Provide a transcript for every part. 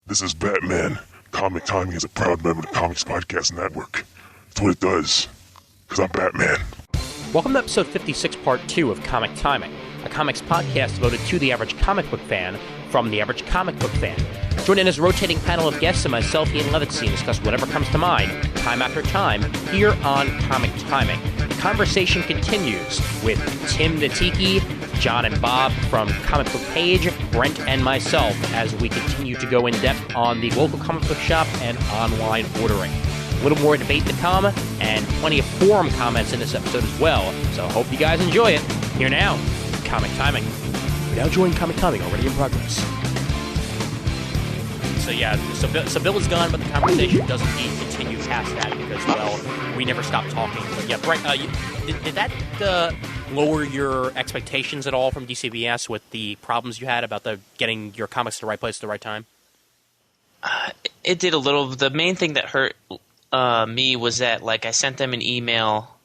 This is Batman. Comic Timing is a proud member of the Comics Podcast Network. That's what it does. Because I'm Batman. Welcome to episode 56, part 2 of Comic Timing, a comics podcast devoted to the average comic book fan from the average comic book fan. Join in as a rotating panel of guests and myself, Ian Levitstein, discuss whatever comes to mind, time after time, here on Comic Timing. The conversation continues with Tim the Tiki, John and Bob from Comic Book Page, Brent and myself, as we continue to go in depth on the local comic book shop and online ordering. A little more debate to come, and plenty of forum comments in this episode as well, so I hope you guys enjoy it. Here now, Comic Timing. We're now joining Comic Timing, already in progress. So Bill is gone, but the conversation does indeed continue past that because, well, we never stopped talking. But yeah, Brent, did that lower your expectations at all from DCBS with the problems you had about getting your comics to the right place at the right time? It did a little. The main thing that hurt me was that, I sent them an email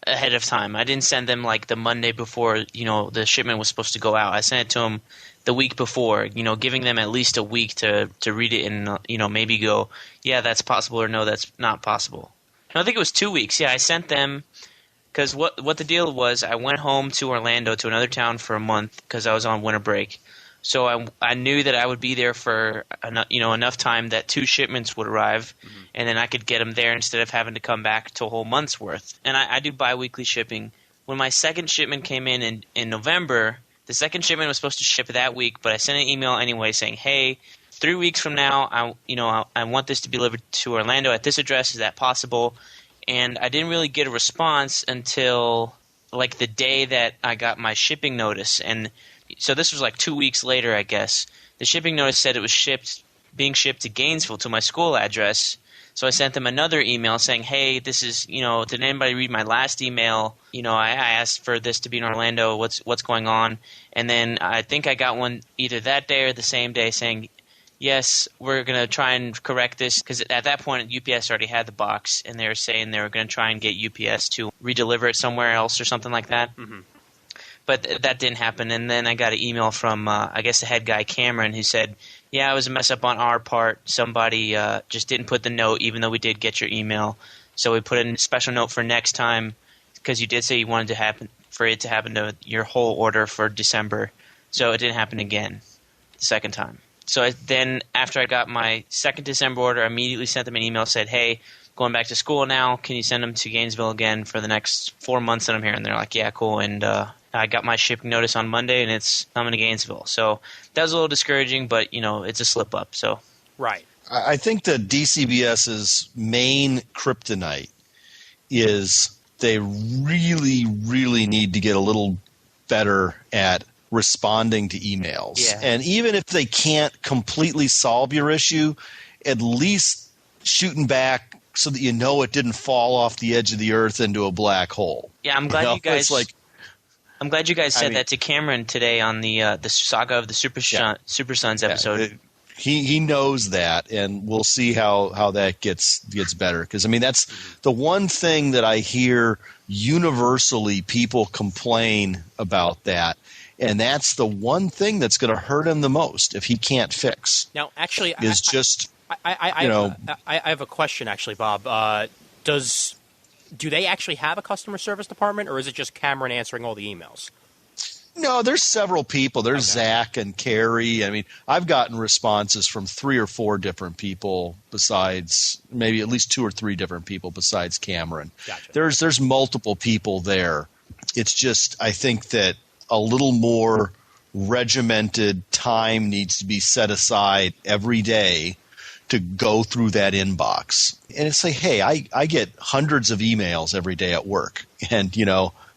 ahead of time. I didn't send them, the Monday before, the shipment was supposed to go out. I sent it to them the week before, giving them at least a week to read it and, maybe go, yeah, that's possible, or no, that's not possible. No, I think it was 2 weeks. Yeah, I sent them because what the deal was, I went home to Orlando, to another town for a month because I was on winter break. So I knew that I would be there for enough time that 2 shipments would arrive, and then I could get them there instead of having to come back to a whole month's worth. And I do bi-weekly shipping. When my second shipment came in November, the second shipment was supposed to ship that week, but I sent an email anyway saying, hey, 3 weeks from now, I want this to be delivered to Orlando at this address. Is that possible? And I didn't really get a response until the day that I got my shipping notice. And so this was 2 weeks later, I guess. The shipping notice said it was being shipped to Gainesville, to my school address. So I sent them another email saying, hey, this is, did anybody read my last email? I asked for this to be in Orlando. What's going on? And then I think I got one either that day or the same day saying, yes, we're going to try and correct this. Because at that point, UPS already had the box, and they were saying they were going to try and get UPS to redeliver it somewhere else or something like that. Mm-hmm. But that didn't happen. And then I got an email from, I guess, the head guy, Cameron, who said, yeah, it was a mess up on our part. Somebody just didn't put the note, even though we did get your email. So we put in a special note for next time because you did say you wanted for it to happen to your whole order for December. So it didn't happen again the second time. So then after I got my second December order, I immediately sent them an email, said, hey, going back to school now, can you send them to Gainesville again for the next 4 months that I'm here? And they're like, yeah, cool. And I got my shipping notice on Monday, and it's coming to Gainesville. So that was a little discouraging, but, it's a slip-up. So right. I think that DCBS's main kryptonite is they really, really need to get a little better at responding to emails. Yeah. And even if they can't completely solve your issue, at least shooting back so that it didn't fall off the edge of the earth into a black hole. Yeah, I'm glad you guys – I'm glad you guys said that to Cameron today on the Saga of the Super Sons episode. Yeah, he knows that, and we'll see how that gets better. Because, that's the one thing that I hear universally people complain about that, and that's the one thing that's going to hurt him the most if he can't fix. Now, actually, I have a question, actually, Bob. Do they actually have a customer service department, or is it just Cameron answering all the emails? No, there's several people. There's Zach and Carrie. I've gotten responses from 3 or 4 different people besides maybe at least 2 or 3 different people besides Cameron. Gotcha. There's multiple people there. It's just I think that a little more regimented time needs to be set aside every day to go through that inbox. And it's hey, I get hundreds of emails every day at work. And,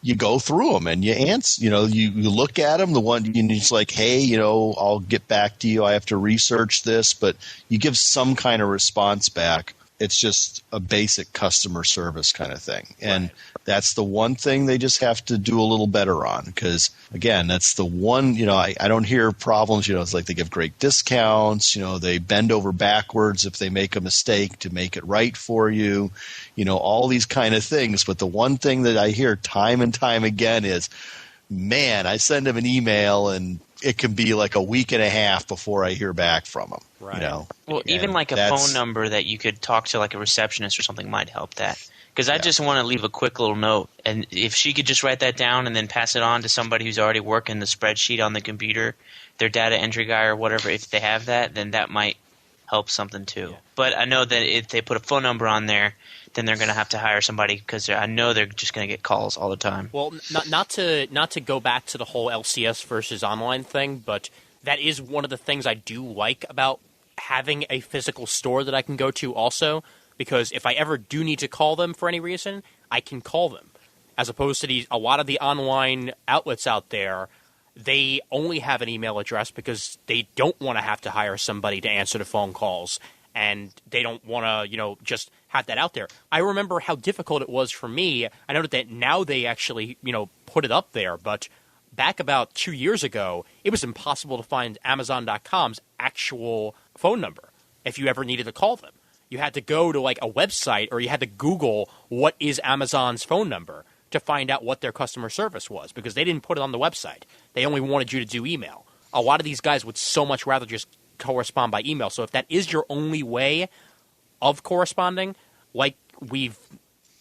you go through them and you answer, you look at them, the one, it's hey, I'll get back to you. I have to research this. But you give some kind of response back. It's just a basic customer service kind of thing. And that's the one thing they just have to do a little better on because, again, that's the one, I don't hear problems. It's they give great discounts. They bend over backwards if they make a mistake to make it right for you, all these kind of things. But the one thing that I hear time and time again is, man, I send them an email and it can be like a week and a half before I hear back from them. Right. You know? Well, even like a phone number that you could talk to like a receptionist or something might help that. Because I just want to leave a quick little note, and if she could just write that down and then pass it on to somebody who's already working the spreadsheet on the computer, their data entry guy or whatever, if they have that, then that might help something too. Yeah. But I know that if they put a phone number on there, then they're going to have to hire somebody because I know they're just going to get calls all the time. Well, not to go back to the whole LCS versus online thing, but that is one of the things I do like about having a physical store that I can go to also. Because if I ever do need to call them for any reason, I can call them. As opposed to a lot of the online outlets out there, they only have an email address because they don't want to have to hire somebody to answer the phone calls. And they don't want to, just have that out there. I remember how difficult it was for me. I know that now they actually, put it up there. But back about 2 years ago, it was impossible to find Amazon.com's actual phone number if you ever needed to call them. You had to go to like a website or you had to Google what is Amazon's phone number to find out what their customer service was because they didn't put it on the website. They only wanted you to do email. A lot of these guys would so much rather just correspond by email. So if that is your only way of corresponding, like we've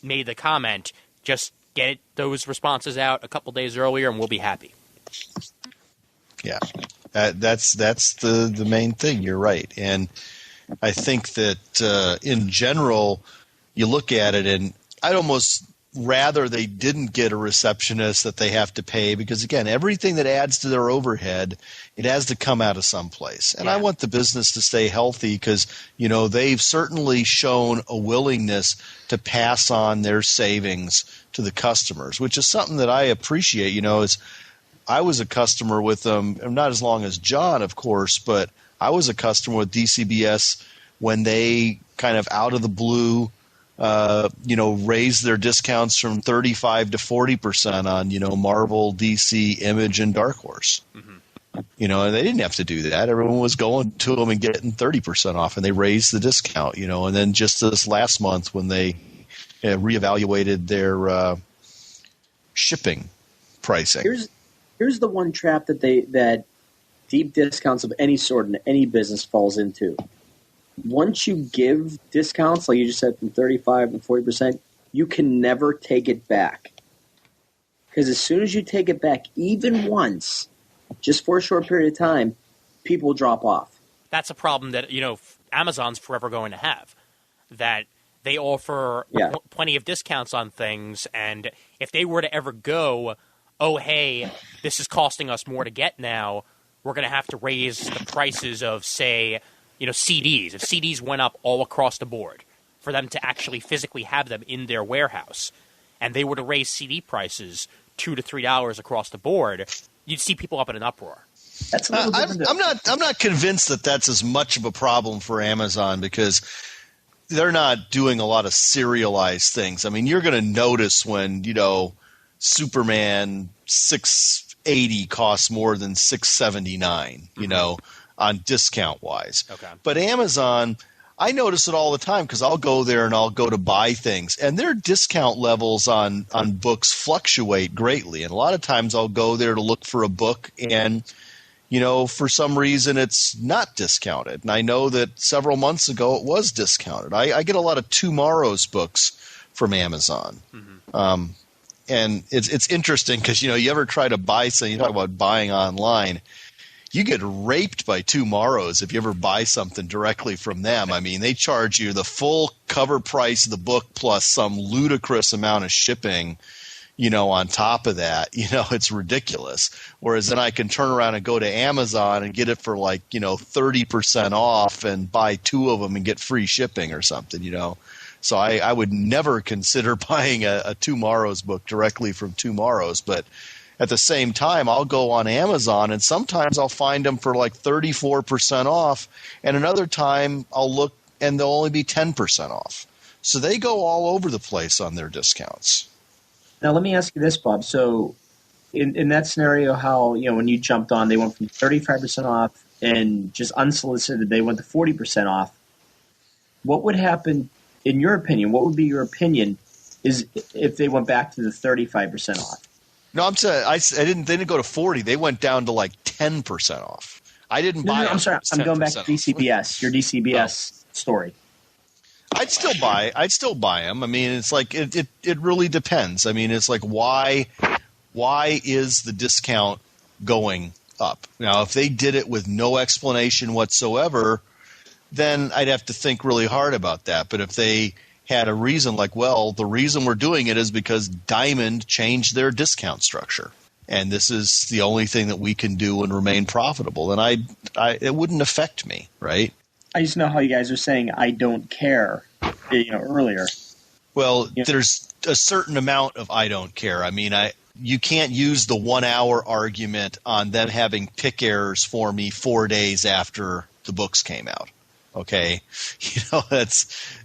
made the comment, just get those responses out a couple days earlier and we'll be happy. Yeah, that's the main thing. You're right. And I think that in general, you look at it and I'd almost rather they didn't get a receptionist that they have to pay because, again, everything that adds to their overhead, it has to come out of someplace. And I want the business to stay healthy because, they've certainly shown a willingness to pass on their savings to the customers, which is something that I appreciate. As I was a customer with them, not as long as John, of course, but I was a customer with DCBS when they kind of out of the blue, raised their discounts from 35 to 40% on, Marvel, DC, Image, and Dark Horse. Mm-hmm. And they didn't have to do that. Everyone was going to them and getting 30% off, and they raised the discount, and then just this last month when they reevaluated their shipping pricing. Here's the one trap that deep discounts of any sort in any business falls into. Once you give discounts, like you just said, from 35 to 40%, you can never take it back. Because as soon as you take it back, even once, just for a short period of time, people will drop off. That's a problem that, Amazon's forever going to have. That they offer plenty of discounts on things, and if they were to ever go, oh, hey, this is costing us more to get now, we're going to have to raise the prices of, say, CDs. If CDs went up all across the board for them to actually physically have them in their warehouse, and they were to raise CD prices $2 to $3 across the board, you'd see people up in an uproar. That's a little different. I'm not convinced that that's as much of a problem for Amazon because they're not doing a lot of serialized things. I mean, you're going to notice when Superman 680 costs more than 679, on discount wise. Okay. But Amazon, I notice it all the time because I'll go there and I'll go to buy things, and their discount levels on books fluctuate greatly. And a lot of times I'll go there to look for a book, and for some reason it's not discounted. And I know that several months ago it was discounted. I get a lot of Tomorrow's books from Amazon. Mm-hmm. And it's interesting because, you ever try to buy something, you talk about buying online, you get raped by Tomorrow's if you ever buy something directly from them. I mean, they charge you the full cover price of the book plus some ludicrous amount of shipping, on top of that. It's ridiculous. Whereas then I can turn around and go to Amazon and get it for 30% off and buy 2 of them and get free shipping or something, So I would never consider buying a Tomorrow's book directly from Tomorrow's, but at the same time, I'll go on Amazon and sometimes I'll find them for 34% off, and another time I'll look and they'll only be 10% off. So they go all over the place on their discounts. Now let me ask you this, Bob. So in that scenario, how, when you jumped on, they went from 35% off and just unsolicited, they went to 40% off. What would happen, in your opinion, what would be your opinion is if they went back to the 35% off? No, I'm saying I didn't. They didn't go to 40. They went down to like 10% off. I didn't buy. I'm sorry. I'm going back to 10% off. DCBS. Your DCBS story. I'd still buy them. I mean, it's like it really depends. I mean, it's like why is the discount going up? Now, if they did it with no explanation whatsoever, then I'd have to think really hard about that. But if they had a reason, like, well, the reason we're doing it is because Diamond changed their discount structure, and this is the only thing that we can do and remain profitable, then it wouldn't affect me, right? I just know how you guys are saying I don't care, earlier. Well, there's a certain amount of I don't care. I mean, you can't use the 1 hour argument on them having pick errors for me 4 days after the books came out. Okay,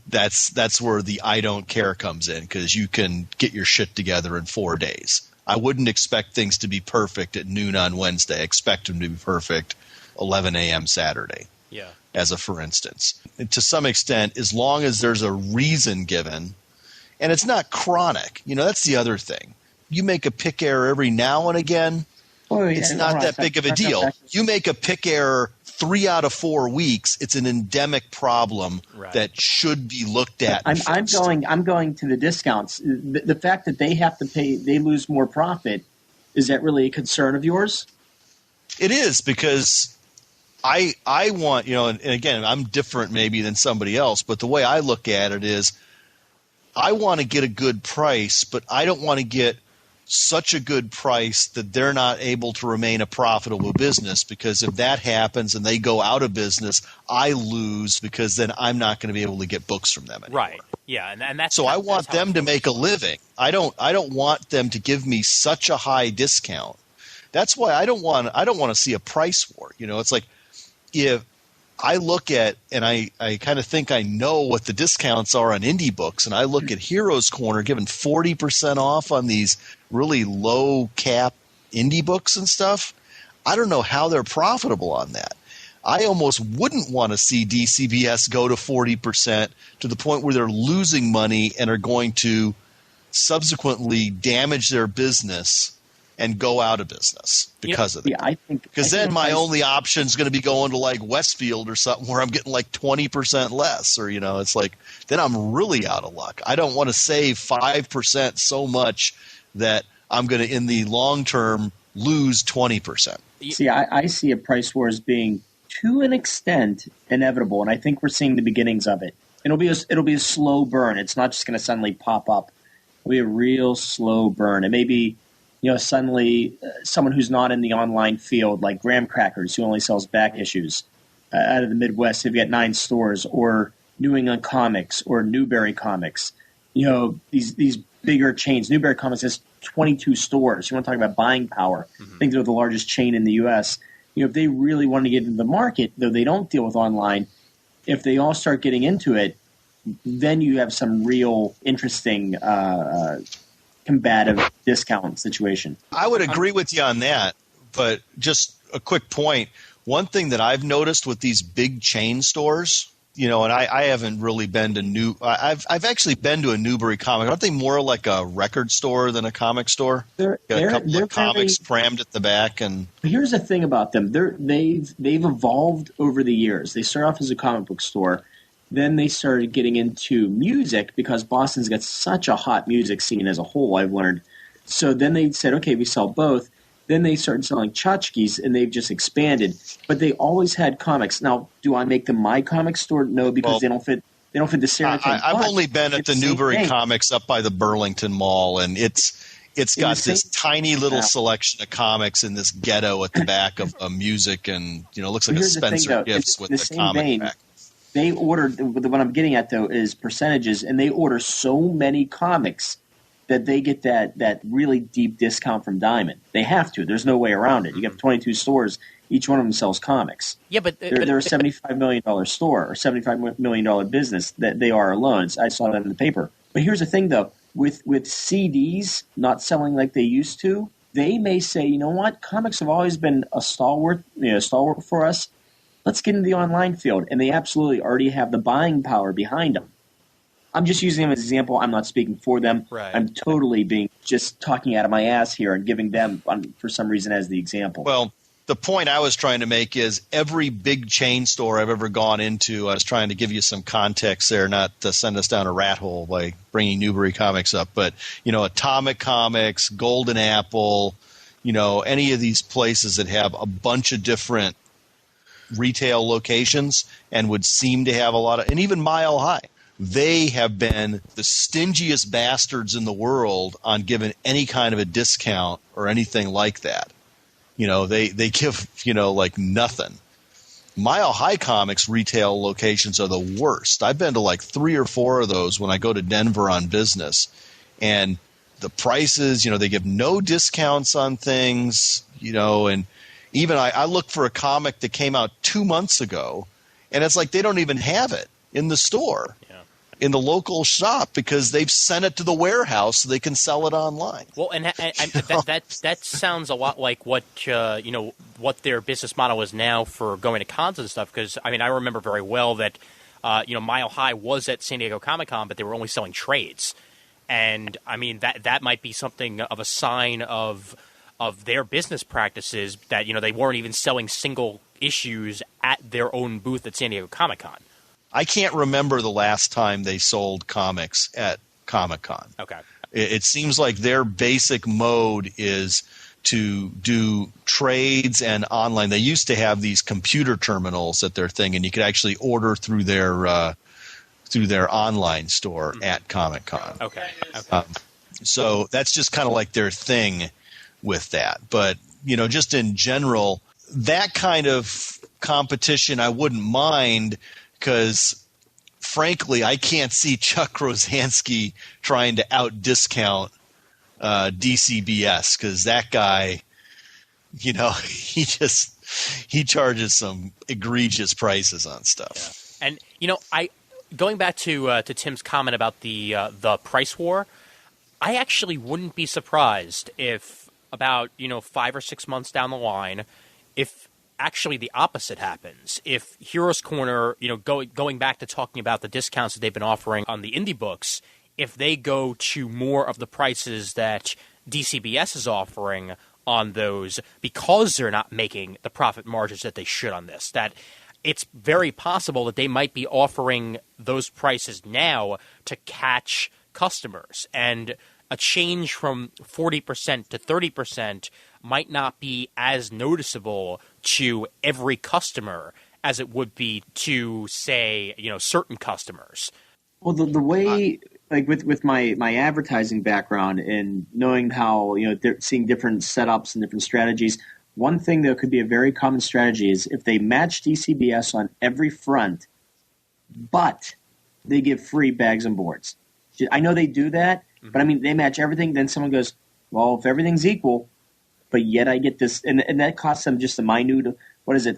that's where the I don't care comes in, because you can get your shit together in 4 days. I wouldn't expect things to be perfect at noon on Wednesday. I expect them to be perfect 11 a.m. Saturday. Yeah. As a for instance. And to some extent, as long as there's a reason given, and it's not chronic, that's the other thing. You make a pick error every now and again, it's not that big of a deal. You make a pick error 3 out of 4 weeks, it's an endemic problem that should be looked at. I'm going to the discounts. The fact that they have to pay, they lose more profit, is that really a concern of yours? It is, because I want, and again, I'm different maybe than somebody else, but the way I look at it is I want to get a good price, but I don't want to get such a good price that they're not able to remain a profitable business, because if that happens and they go out of business, I lose, because then I'm not going to be able to get books from them anymore. Right. Yeah, and that's so I want them to make a living. I don't want them to give me such a high discount. That's why I don't want to see a price war. It's like, if I look at, and I kind of think I know what the discounts are on indie books, and I look at Heroes Corner giving 40% off on these really low cap indie books and stuff, I don't know how they're profitable on that. I almost wouldn't want to see DCBS go to 40% to the point where they're losing money and are going to subsequently damage their business and go out of business because of it. Yeah, because then my only option is going to be going to like Westfield or something where I'm getting like 20% less, or it's like then I'm really out of luck. I don't want to save 5% so much that I'm going to in the long term lose 20%. See, I see a price war as being to an extent inevitable, and I think we're seeing the beginnings of it. It'll be a slow burn. It's not just going to suddenly pop up. It'll be a real slow burn. It may be suddenly someone who's not in the online field, like Graham Crackers, who only sells back issues out of the Midwest, they've got 9 stores, or New England Comics or Newberry Comics. These bigger chains. Newberry Comics has 22 stores. You want to talk about buying power. I think they're the largest chain in the U.S. If they really want to get into the market, though they don't deal with online, if they all start getting into it, then you have some real interesting combative discount situation. I would agree with you on that, but just a quick point. One thing that I've noticed with these big chain stores, and I haven't really been to I've actually been to a Newberry Comic. Aren't they more like a record store than a comic store? Got a couple of comics crammed at the back. And here's the thing about them: they've evolved over the years. They started off as a comic book store. Then they started getting into music, because Boston's got such a hot music scene as a whole, I've learned. So then they said, okay, we sell both. Then they started selling tchotchkes, and they've just expanded. But they always had comics. Now, do I make them my comic store? No, because they don't fit the stereotype. I've only been at the Newberry Comics up by the Burlington Mall, and it's got this tiny little selection of comics in this ghetto at the back of music, and it looks like a Spencer Gifts with the comic back. They order, what I'm getting at, though, is percentages, and they order so many comics that they get that really deep discount from Diamond. They have to. There's no way around it. You got 22 stores. Each one of them sells comics. Yeah, but they're a $75 million store or $75 million business that they are alone. I saw that in the paper. But here's the thing, though. With CDs not selling like they used to, they may say, you know what, comics have always been a stalwart for us. Let's get into the online field. And they absolutely already have the buying power behind them. I'm just using them as an example. I'm not speaking for them. Right. I'm totally being just talking out of my ass here and giving them, for some reason, as the example. Well, the point I was trying to make is every big chain store I've ever gone into, I was trying to give you some context there, not to send us down a rat hole by bringing Newbury Comics up, but, Atomic Comics, Golden Apple, any of these places that have a bunch of different retail locations and would seem to have a lot of – and even Mile High. They have been the stingiest bastards in the world on giving any kind of a discount or anything like that. They give, like nothing. Mile High Comics retail locations are the worst. I've been to like 3 or 4 of those when I go to Denver on business. And the prices, they give no discounts on things, and even I looked for a comic that came out 2 months ago, and it's like they don't even have it in the store. In the local shop because they've sent it to the warehouse so they can sell it online. Well, and that sounds a lot like what what their business model is now for going to cons and stuff. Because I remember very well that Mile High was at San Diego Comic-Con, but they were only selling trades, and that might be something of a sign of their business practices that they weren't even selling single issues at their own booth at San Diego Comic-Con. I can't remember the last time they sold comics at Comic-Con. Okay. It seems like their basic mode is to do trades and online. They used to have these computer terminals at their thing, and you could actually order through their online store at Comic-Con. Okay. So that's just kind of like their thing with that. But, just in general, that kind of competition I wouldn't mind – because, frankly, I can't see Chuck Rosansky trying to out-discount DCBS because that guy, he charges some egregious prices on stuff. Yeah. And, going back to Tim's comment about the price war, I actually wouldn't be surprised if about, 5 or 6 months down the line, if actually the opposite happens. If Heroes Corner, going back to talking about the discounts that they've been offering on the indie books, if they go to more of the prices that DCBS is offering on those because they're not making the profit margins that they should on this, that it's very possible that they might be offering those prices now to catch customers. And a change from 40% to 30% might not be as noticeable to every customer as it would be to, say, certain customers. Well, the way, like with my advertising background and knowing how, seeing different setups and different strategies, one thing that could be a very common strategy is if they match DCBS on every front, but they give free bags and boards. I know they do that, but they match everything. Then someone goes, well, if everything's equal, but yet I get this, and that costs them just a minute,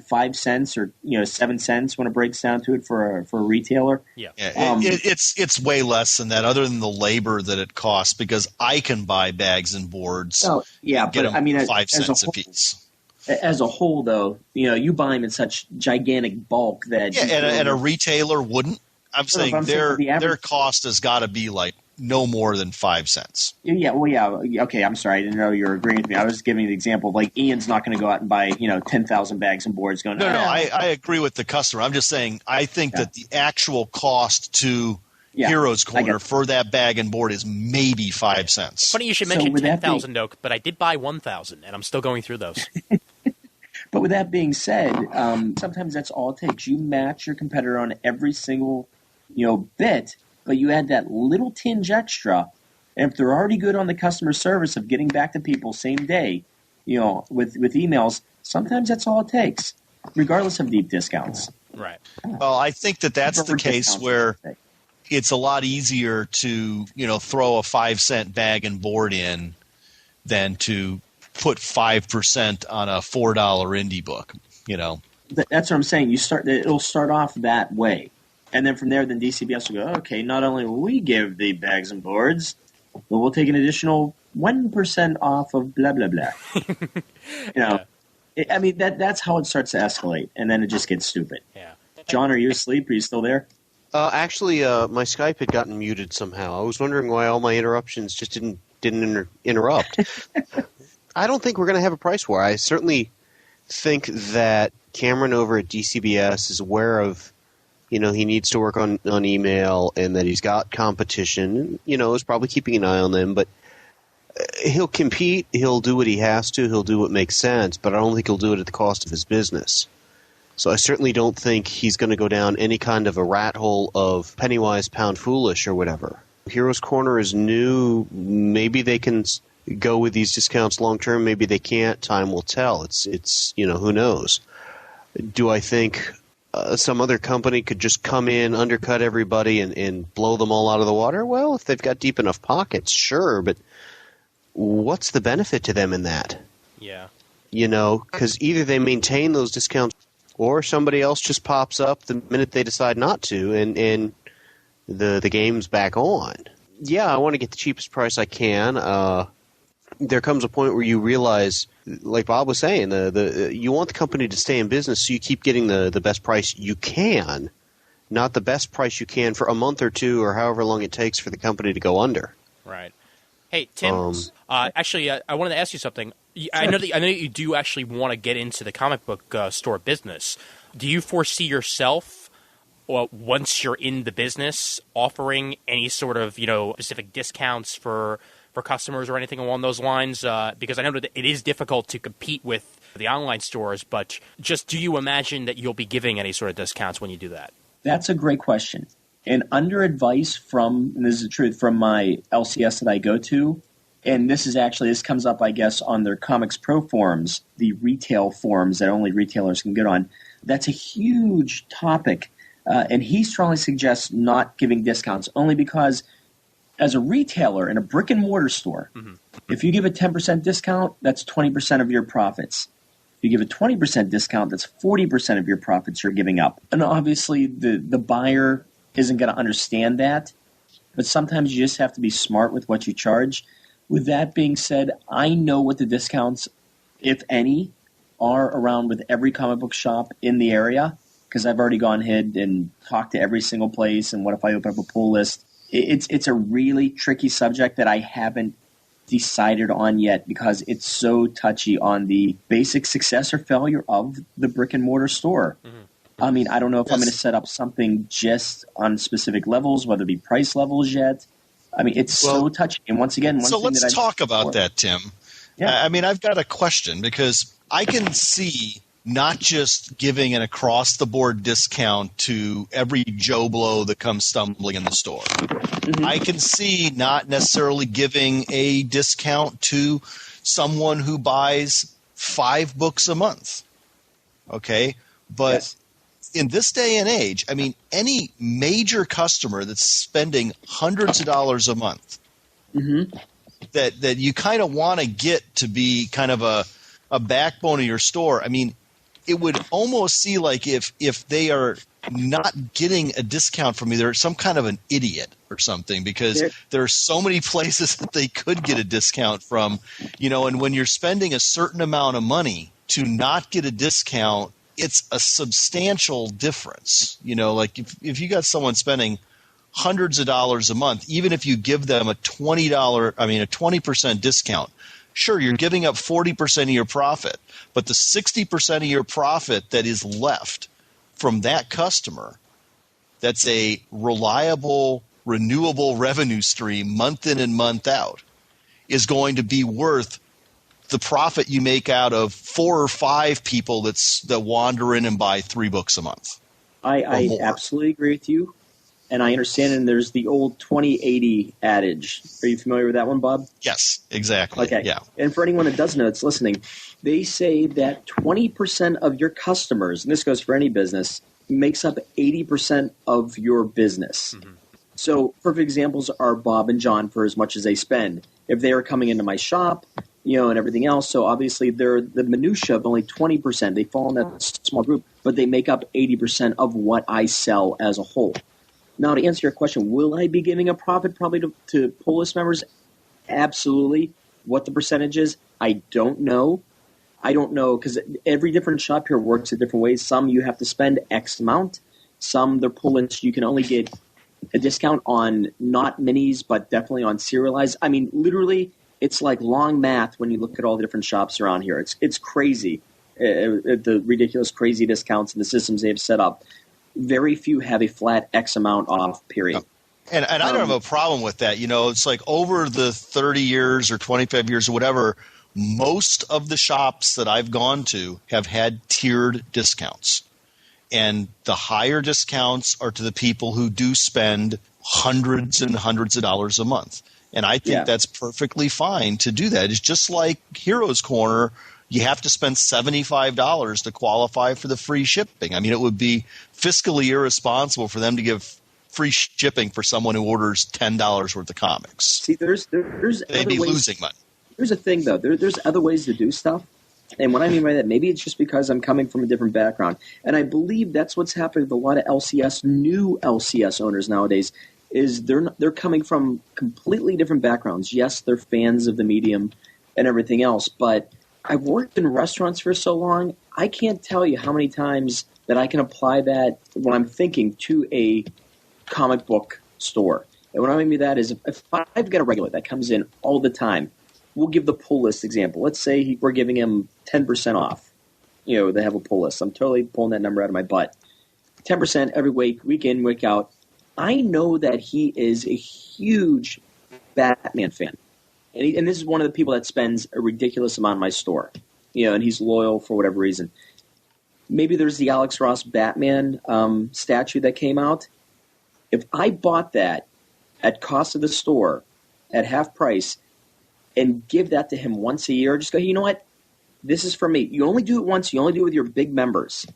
5 cents or 7 cents when it breaks down to it for a retailer. Yeah, it's way less than that, other than the labor that it costs, because I can buy bags and boards. Oh, yeah, get but them 5 cents a piece. As a whole, though, you buy them in such gigantic bulk that and a retailer wouldn't. I'm saying their cost has got to be like no more than 5 cents. Yeah, well, yeah. Okay, I'm sorry. I didn't know you were agreeing with me. I was giving the example of, like, Ian's not going to go out and buy, 10,000 bags and boards going. No, I agree with the customer. I'm just saying I think that the actual cost to Heroes Corner for that bag and board is maybe 5 cents. Funny you should mention 10,000, though, but I did buy 1,000, and I'm still going through those. But with that being said, sometimes that's all it takes. You match your competitor on every single, bit, but you add that little tinge extra. And if they're already good on the customer service of getting back to people same day, with emails, sometimes that's all it takes, regardless of deep discounts. Right. Well, I think that's the case where it's a lot easier to, throw a 5 cent bag and board in than to put 5% on a $4 indie book, That's what I'm saying. It'll start off that way. And then from there, then DCBS will go, okay, not only will we give the bags and boards, but we'll take an additional 1% off of blah, blah, blah. That's how it starts to escalate, and then it just gets stupid. Yeah. John, are you asleep? Are you still there? Actually, my Skype had gotten muted somehow. I was wondering why all my interruptions just didn't didn't interrupt. I don't think we're going to have a price war. I certainly think that Cameron over at DCBS is aware of, he needs to work on email and that he's got competition, is probably keeping an eye on them, but he'll compete, he'll do what he has to, he'll do what makes sense, but I don't think he'll do it at the cost of his business. So I certainly don't think he's going to go down any kind of a rat hole of penny wise, pound foolish or whatever. Heroes Corner is new. Maybe they can go with these discounts long term. Maybe they can't. Time will tell. It's who knows. Do I think some other company could just come in, undercut everybody, and blow them all out of the water? Well, if they've got deep enough pockets, sure. But what's the benefit to them in that? Yeah. Because either they maintain those discounts or somebody else just pops up the minute they decide not to, and the game's back on. Yeah, I want to get the cheapest price I can. There comes a point where you realize, like Bob was saying, you want the company to stay in business, so you keep getting the best price you can, not the best price you can for a month or two or however long it takes for the company to go under. Right. Hey, Tim, actually, I wanted to ask you something. Sure. I know that you do actually want to get into the comic book store business. Do you foresee yourself, once you're in the business, offering any sort of specific discounts for customers or anything along those lines? Because I know that it is difficult to compete with the online stores, but just do you imagine that you'll be giving any sort of discounts when you do that? That's a great question. And under advice and this is the truth, from my LCS that I go to, and this comes up, I guess, on their Comics Pro forums, the retail forums that only retailers can get on. That's a huge topic. And he strongly suggests not giving discounts, only because as a retailer in a brick and mortar store, if you give a 10% discount, that's 20% of your profits. If you give a 20% discount, that's 40% of your profits you're giving up. And obviously the buyer isn't going to understand that, but sometimes you just have to be smart with what you charge. With that being said, I know what the discounts, if any, are around with every comic book shop in the area, because I've already gone ahead and talked to every single place, and what if I open up a pull list? It's a really tricky subject that I haven't decided on yet, because it's so touchy on the basic success or failure of the brick and mortar store. Mm-hmm. I mean, I don't know if I'm going to set up something just on specific levels, whether it be price levels yet. I mean, it's so touchy. And once again, let's talk about that, Tim. Yeah. I mean, I've got a question, because I can see not just giving an across-the-board discount to every Joe Blow that comes stumbling in the store. Mm-hmm. I can see not necessarily giving a discount to someone who buys 5 books a month. Okay? But in this day and age, I mean, any major customer that's spending hundreds of dollars a month that you kind of want to get to be kind of a backbone of your store, I mean, it would almost seem like if they are not getting a discount from me, they're some kind of an idiot or something, because there are so many places that they could get a discount from, and when you're spending a certain amount of money to not get a discount, it's a substantial difference. Like if you got someone spending hundreds of dollars a month, even if you give them a $20% discount, sure, you're giving up 40% of your profit, but the 60% of your profit that is left from that customer, that's a reliable, renewable revenue stream month in and month out, is going to be worth the profit you make out of 4 or 5 people that wander in and buy 3 books a month. I absolutely agree with you, and I understand. And there's the old 20-80 adage. Are you familiar with that one, Bob? Yes, exactly. Okay. Yeah. And for anyone that doesn't know that's listening, they say that 20% of your customers, and this goes for any business, makes up 80% of your business. Mm-hmm. So perfect examples are Bob and John for as much as they spend. If they are coming into my shop, and everything else, so obviously they're the minutia of only 20%. They fall in that small group, but they make up 80% of what I sell as a whole. Now, to answer your question, will I be giving a profit probably to pull list members? Absolutely. What the percentage is, I don't know. I don't know, because every different shop here works in different ways. Some you have to spend X amount. Some, their pull list, you can only get a discount on not minis, but definitely on serialized. I mean, literally, it's like long math when you look at all the different shops around here. It's crazy, the ridiculous, crazy discounts and the systems they have set up. Very few have a flat X amount off, period. And I don't have a problem with that. You know, it's like over the 30 years or 25 years or whatever, most of the shops that I've gone to have had tiered discounts. And the higher discounts are to the people who do spend hundreds and hundreds of dollars a month. And I think that's perfectly fine to do that. It's just like Heroes Corner. You have to spend $75 to qualify for the free shipping. I mean, it would be fiscally irresponsible for them to give free shipping for someone who orders $10 worth of comics. See, there's they'd be losing money. Here's the thing, though. There's other ways to do stuff. And what I mean by that, maybe it's just because I'm coming from a different background. And I believe that's what's happening with a lot of LCS, new LCS owners nowadays, is they're coming from completely different backgrounds. Yes, they're fans of the medium and everything else, but I've worked in restaurants for so long, I can't tell you how many times that I can apply that when I'm thinking to a comic book store. And what I mean by that is if I've got a regular that comes in all the time, we'll give the pull list example. Let's say we're giving him 10% off. You know, they have a pull list. I'm totally pulling that number out of my butt. 10% every week, week in, week out. I know that he is a huge Batman fan. And this is one of the people that spends a ridiculous amount in my store. You know, and he's loyal for whatever reason. Maybe there's the Alex Ross Batman statue that came out. If I bought that at cost of the store at half price and give that to him once a year, just go, hey, you know what? This is for me. You only do it once. You only do it with your big members.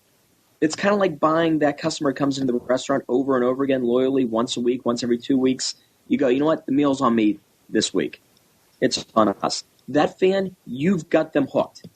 It's kind of like buying that customer who comes into the restaurant over and over again loyally once a week, once every 2 weeks. You go, you know what? The meal's on me this week. It's on us. That fan, you've got them hooked.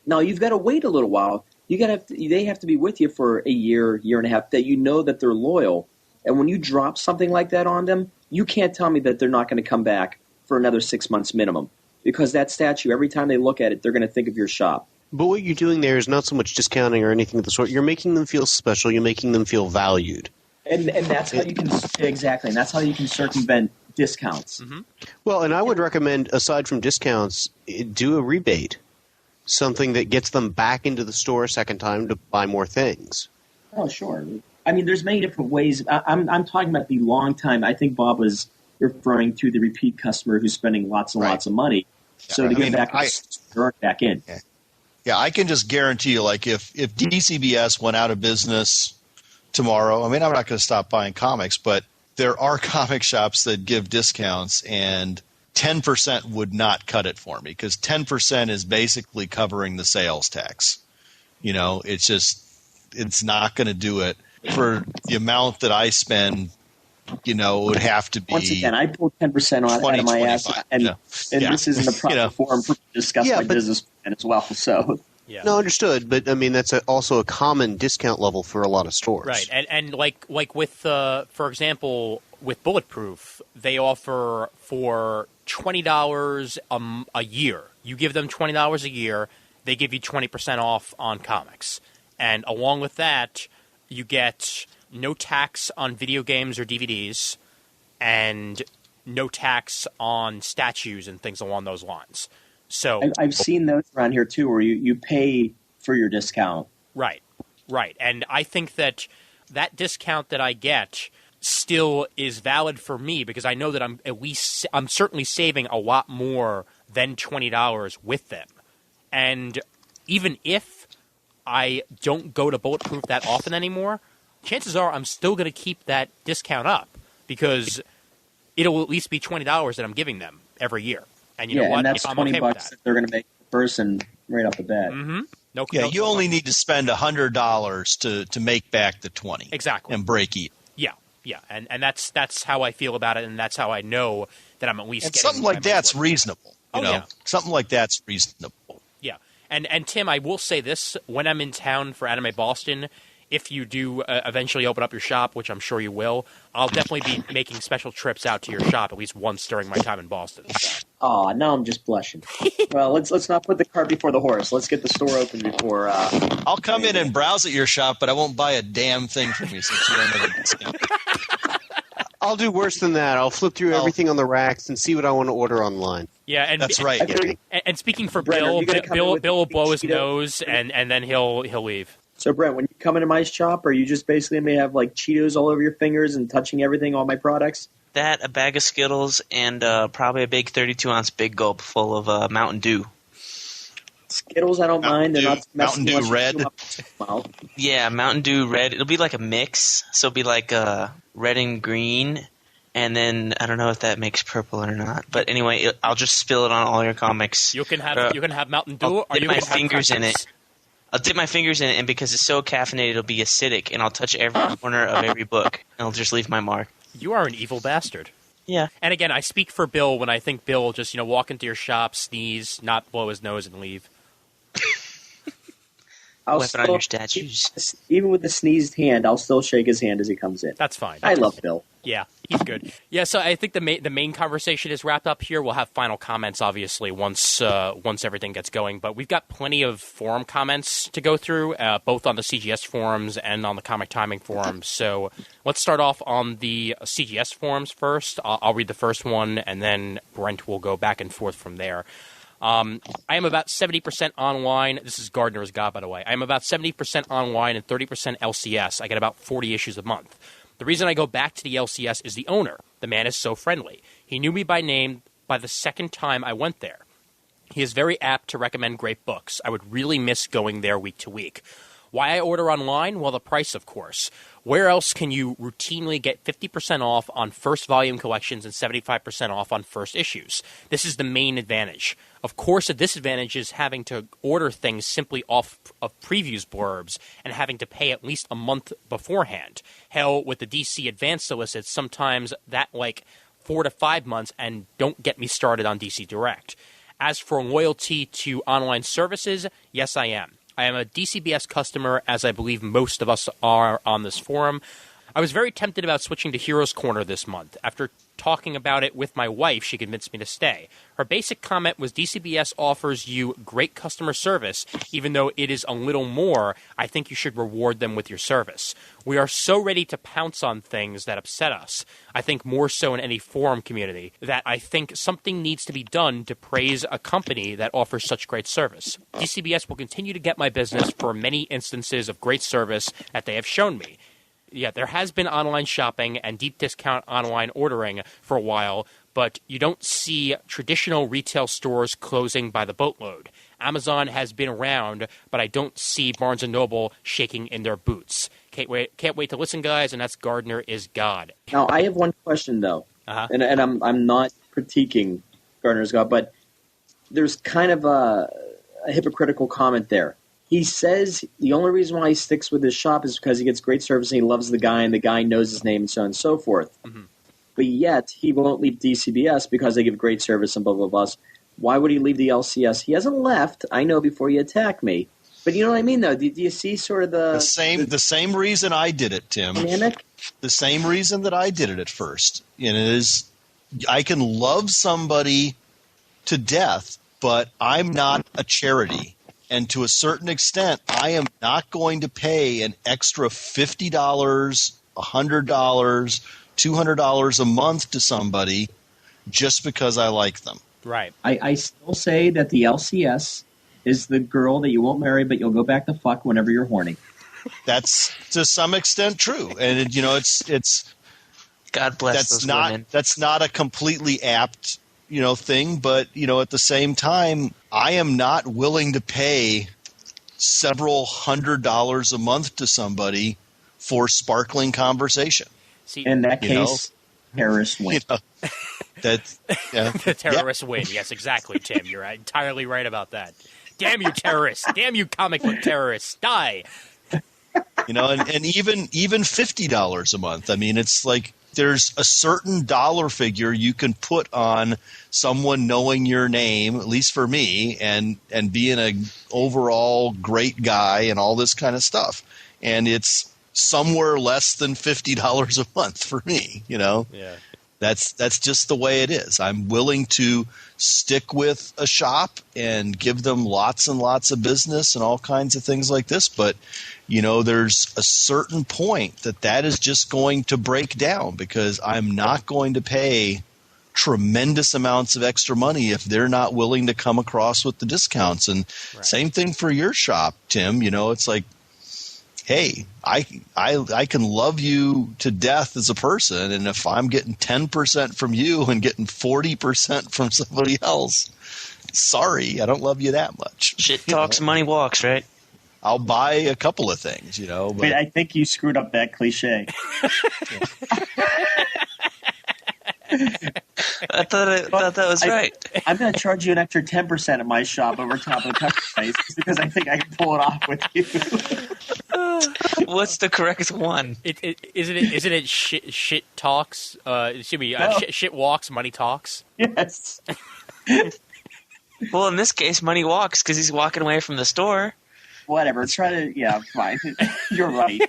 Now, you've got to wait a little while. They have to be with you for a year, year and a half, that you know that they're loyal. And when you drop something like that on them, you can't tell me that they're not going to come back for another 6 months minimum. Because that statue, every time they look at it, they're going to think of your shop. But what you're doing there is not so much discounting or anything of the sort. You're making them feel special. You're making them feel valued. And that's how you can – exactly. And that's how you can circumvent discounts. Mm-hmm. Well, and I would recommend, aside from discounts, do a rebate. Something that gets them back into the store a second time to buy more things. Oh, sure. I mean, there's many different ways. I'm talking about the long time. I think Bob was referring to the repeat customer who's spending lots and lots of money. So to get back in. Yeah, I can just guarantee you, like, if DCBS went out of business tomorrow, I mean, I'm not going to stop buying comics, but there are comic shops that give discounts, and 10% would not cut it for me because 10% is basically covering the sales tax. You know, it's not going to do it for the amount that I spend. You know, it would have to be. Once again, I pulled 10% out of my ass, and this isn't a proper forum for discuss my business plan as well. So, no, understood. But I mean, that's also a common discount level for a lot of stores, right? And like with for example, with Bulletproof, they offer for $20 a year. You give them $20 a year, they give you 20% off on comics, and along with that, you get no tax on video games or DVDs, and no tax on statues and things along those lines. So I've seen those around here too, where you pay for your discount. Right. And I think that discount that I get still is valid for me because I know that I'm certainly saving a lot more than $20 with them. And even if I don't go to Bulletproof that often anymore, chances are I'm still going to keep that discount up because it'll at least be $20 that I'm giving them every year. And you know what? And that's I'm $20 okay with that. that they're going to make the person right off the bat. Mm-hmm. No, you only need to spend $100 to make back the 20 exactly and break even. Yeah, and that's how I feel about it, and that's how I know that I'm at least getting something like that's reasonable. You know, yeah. Something like that's reasonable. Yeah, and Tim, I will say this: when I'm in town for Anime Boston, if you do eventually open up your shop, which I'm sure you will, I'll definitely be making special trips out to your shop at least once during my time in Boston. Oh, now I'm just blushing. Well, let's not put the cart before the horse. Let's get the store open before. I'll come in and browse at your shop, but I won't buy a damn thing from you since you don't have a discount. I'll do worse than that. I'll flip through everything on the racks and see what I want to order online. Yeah, and That's right. And speaking for Brent, are Bill, you gonna come in Bill with will blow his Cheetos? nose and then he'll leave. So, Brent, when you come into my shop, are you just basically going to have like Cheetos all over your fingers and touching everything, all my products? That, a bag of Skittles, and probably a big 32-ounce Big Gulp full of Mountain Dew. Skittles, I don't mind. They're not Mountain Dew unless you Red. chew 'em up. Well, Yeah, Mountain Dew Red. It'll be like a mix, so it'll be like red and green, and then I don't know if that makes purple or not. But anyway, I'll just spill it on all your comics. You can have Mountain Dew, I'll or dip you my can have fingers in Crunchies. it. I'll dip my fingers in it, and because it's so caffeinated, it'll be acidic, and I'll touch every corner of every book, and I'll just leave my mark. You are an evil bastard. Yeah. And again, I speak for Bill when I think Bill will just walk into your shop, sneeze, not blow his nose, and leave. I'll Weapon on your statues. Even with the sneezed hand, I'll still shake his hand as he comes in. That's fine. I love Bill. Yeah, he's good. Yeah, so I think the main conversation is wrapped up here. We'll have final comments, obviously, once everything gets going. But we've got plenty of forum comments to go through, both on the CGS forums and on the Comic Timing forums. So let's start off on the CGS forums first. I'll read the first one, and then Brent will go back and forth from there. I am about 70% online. This is Gardner's God, by the way. I am about 70% online and 30% LCS. I get about 40 issues a month. The reason I go back to the LCS is the owner. The man is so friendly. He knew me by name by the second time I went there. He is very apt to recommend great books. I would really miss going there week to week. Why I order online? Well, the price, of course. Where else can you routinely get 50% off on first volume collections and 75% off on first issues? This is the main advantage. Of course, a disadvantage is having to order things simply off of previews blurbs and having to pay at least a month beforehand. Hell, with the DC Advanced solicits, sometimes that like 4 to 5 months, and don't get me started on DC Direct. As for loyalty to online services, yes, I am. I am a DCBS customer, as I believe most of us are on this forum. I was very tempted about switching to Heroes Corner this month. After talking about it with my wife, she convinced me to stay. Her basic comment was DCBS offers you great customer service. Even though it is a little more, I think you should reward them with your service. We are so ready to pounce on things that upset us. I think more so in any forum community, that I think something needs to be done to praise a company that offers such great service. DCBS will continue to get my business for many instances of great service that they have shown me. Yeah, there has been online shopping and deep discount online ordering for a while, but you don't see traditional retail stores closing by the boatload. Amazon has been around, but I don't see Barnes & Noble shaking in their boots. Can't wait to listen, guys, and that's Gardner is God. Now, I have one question, though, and I'm not critiquing Gardner's God, but there's kind of a hypocritical comment there. He says the only reason why he sticks with his shop is because he gets great service and he loves the guy and the guy knows his name and so on and so forth. Mm-hmm. But yet, he won't leave DCBS because they give great service and blah, blah, blah. Why would he leave the LCS? He hasn't left, I know, before you attack me. But you know what I mean, though? Do you see sort of the same reason I did it, Tim? Dynamic? The same reason that I did it at first. And it is, I can love somebody to death, but I'm not a charity. And to a certain extent, I am not going to pay an extra $50, $100, $200 a month to somebody just because I like them. Right. I still say that the LCS is the girl that you won't marry, but you'll go back to fuck whenever you're horny. That's to some extent true. And, it's God bless those women. That's not a completely apt thing, but at the same time, I am not willing to pay several $100s a month to somebody for sparkling conversation. See, in that case, terrorists win. The terrorists win. Yes, exactly, Tim. You're entirely right about that. Damn you, terrorists! Damn you, comic book terrorists! Die! And even $50 a month. I mean, it's like there's a certain dollar figure you can put on someone knowing your name, at least for me, and being an overall great guy and all this kind of stuff. And it's somewhere less than $50 a month for me, Yeah. That's just the way it is. I'm willing to stick with a shop and give them lots and lots of business and all kinds of things like this. But, there's a certain point that is just going to break down because I'm not going to pay tremendous amounts of extra money if they're not willing to come across with the discounts. And same thing for your shop, Tim. It's like, hey, I can love you to death as a person, and if I'm getting 10% from you and getting 40% from somebody else, sorry, I don't love you that much. Shit talks, money walks, right? I'll buy a couple of things, But Wait, I think you screwed up that cliche. I thought that was right. I'm going to charge you an extra 10% at my shop over top of the customer price because I think I can pull it off with you. What's the correct one? Isn't it shit talks? Excuse me, shit walks, money talks. Yes. Well, in this case, money walks because he's walking away from the store. Whatever. Fine. You're right.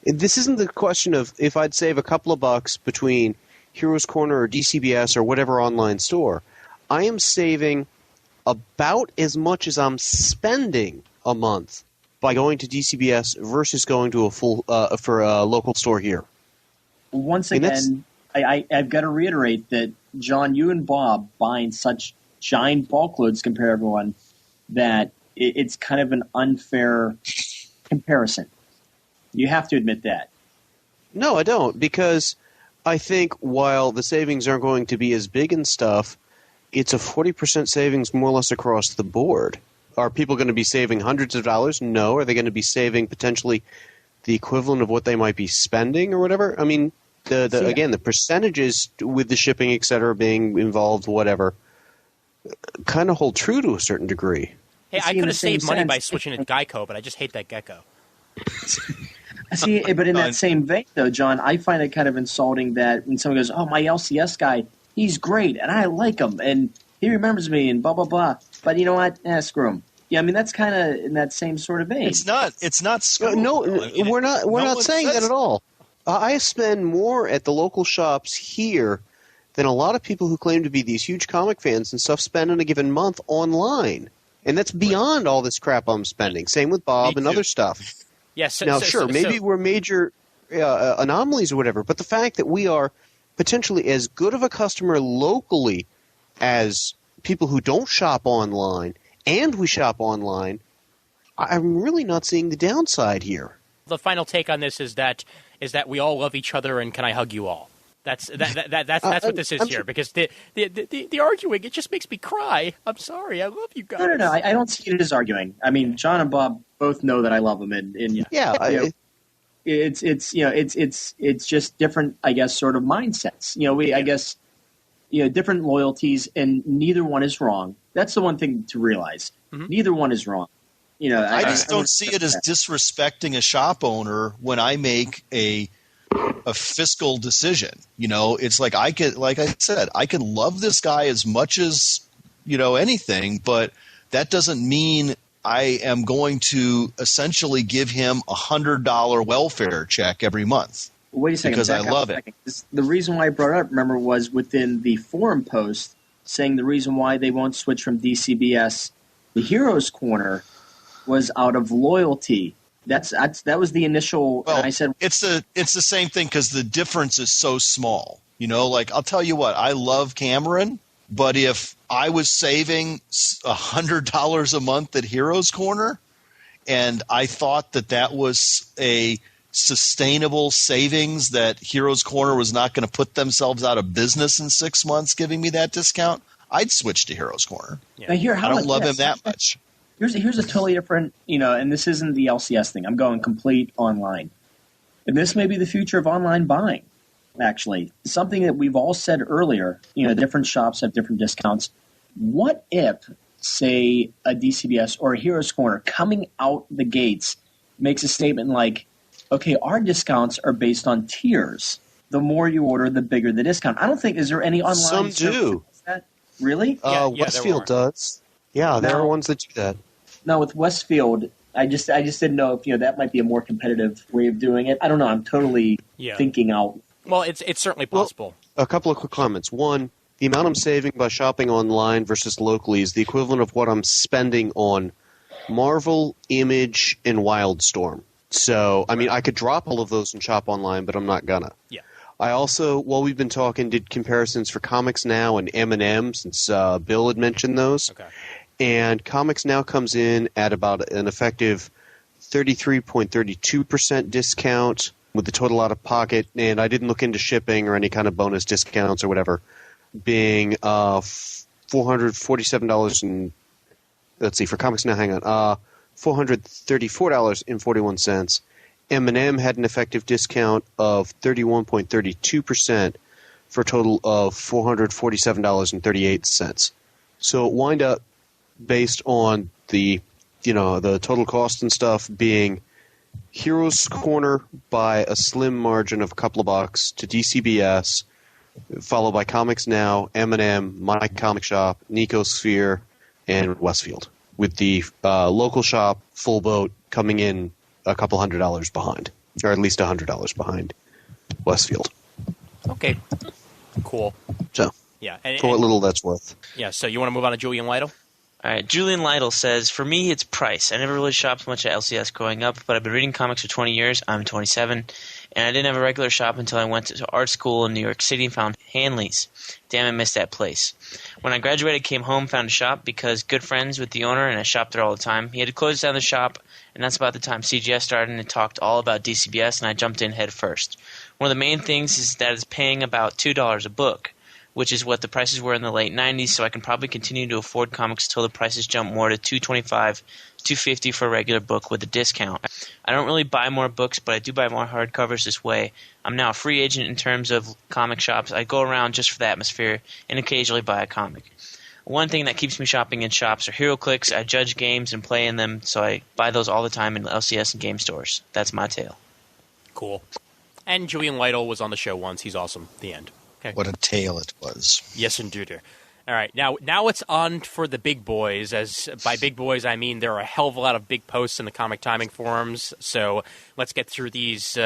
This isn't the question of if I'd save a couple of bucks between Heroes Corner or DCBS or whatever online store. I am saving about as much as I'm spending a month by going to DCBS versus going to a full for a local store here. Once again, I've got to reiterate that, John, you and Bob buying such giant bulk loads compared to everyone that it's kind of an unfair comparison. You have to admit that. No, I don't, because I think while the savings aren't going to be as big and stuff, it's a 40% savings more or less across the board. Are people going to be saving hundreds of dollars? No. Are they going to be saving potentially the equivalent of what they might be spending or whatever? I mean, again, the percentages with the shipping, et cetera, being involved, whatever, kind of hold true to a certain degree. Hey, I could have saved money by switching to Geico, but I just hate that gecko. See, but in that same vein, though, John, I find it kind of insulting that when someone goes, "Oh, my LCS guy, he's great, and I like him, and he remembers me, and blah blah blah." But you know what? Screw him. Yeah, I mean that's kind of in that same sort of vein. It's not screw. No, I mean, we're not saying that at all. I spend more at the local shops here than a lot of people who claim to be these huge comic fans and stuff spend in a given month online. And that's beyond all this crap I'm spending. Same with Bob and other stuff. Yes. Maybe we're major anomalies or whatever, but the fact that we are potentially as good of a customer locally as people who don't shop online, and we shop online, I'm really not seeing the downside here. The final take on this is that we all love each other, and can I hug you all? That's what this is here, because the arguing, it just makes me cry. I'm sorry, I love you guys. No, I don't see it as arguing. I mean, John and Bob both know that I love them, and it's just different, I guess, sort of mindsets. I guess, different loyalties, and neither one is wrong. That's the one thing to realize. Mm-hmm. Neither one is wrong. I just don't see it as disrespecting a shop owner when I make a fiscal decision. It's like I can love this guy as much as anything, but that doesn't mean I am going to essentially give him $100 welfare check every month. Wait a second, because I love it. The reason why I brought it up, remember, was within the forum post saying the reason why they won't switch from DCBS the Heroes Corner was out of loyalty. That was the initial. Well, I said it's the same thing because the difference is so small. Like I'll tell you what, I love Cameron, but if I was saving $100 a month at Heroes Corner, and I thought that was a sustainable savings, that Heroes Corner was not going to put themselves out of business in 6 months, giving me that discount, I'd switch to Heroes Corner. Yeah. I don't love him that much. Here's a totally different, and this isn't the LCS thing. I'm going complete online. And this may be the future of online buying, actually. Something that we've all said earlier, different shops have different discounts. What if, say, a DCBS or a Heroes Corner coming out the gates makes a statement like, okay, our discounts are based on tiers. The more you order, the bigger the discount. I don't think, is there any online Some do. That? Really? Westfield does. Yeah, there are ones that do that. Now with Westfield, I just didn't know if that might be a more competitive way of doing it. I don't know. I'm totally thinking out. Well, it's certainly possible. A couple of quick comments. One, the amount I'm saving by shopping online versus locally is the equivalent of what I'm spending on Marvel, Image, and Wildstorm. So, I mean, I could drop all of those and shop online, but I'm not gonna. Yeah. I also, while we've been talking, did comparisons for Comics Now and M&M, since Bill had mentioned those. Okay. And Comics Now comes in at about an effective 33.32% discount with the total out of pocket, and I didn't look into shipping or any kind of bonus discounts or whatever, being $447 and let's see, for Comics Now, hang on, $434.41. M&M had an effective discount of 31.32% for a total of $447.38. So it wind up based on the total cost and stuff being Heroes Corner by a slim margin of a couple of bucks to DCBS, followed by Comics Now, M&M, My Comic Shop, Nicosphere, and Westfield, with the local shop, Full Boat, coming in a couple $100 behind, or at least $100 behind Westfield. Okay. Cool. So, Yeah. for what little that's worth. Yeah, so you want to move on to Julian Lytle? All right, Julian Lytle says, for me, it's price. I never really shopped much at LCS growing up, but I've been reading comics for 20 years. I'm 27, and I didn't have a regular shop until I went to art school in New York City and found Hanley's. Damn, I missed that place. When I graduated, came home, found a shop because good friends with the owner, and I shopped there all the time. He had to close down the shop, and that's about the time CGS started, and it talked all about DCBS, and I jumped in head first. One of the main things is that it's paying about $2 a book, which is what the prices were in the late 90s, so I can probably continue to afford comics until the prices jump more to $225, $250 for a regular book with a discount. I don't really buy more books, but I do buy more hardcovers this way. I'm now a free agent in terms of comic shops. I go around just for the atmosphere and occasionally buy a comic. One thing that keeps me shopping in shops are HeroClix. I judge games and play in them, so I buy those all the time in LCS and game stores. That's my tale. Cool. And Julian Lytle was on the show once. He's awesome. The end. Okay. What a tale it was. Yes, indeed. All right, now it's on for the big boys. As by big boys, I mean there are a hell of a lot of big posts in the Comic Timing forums. So let's get through these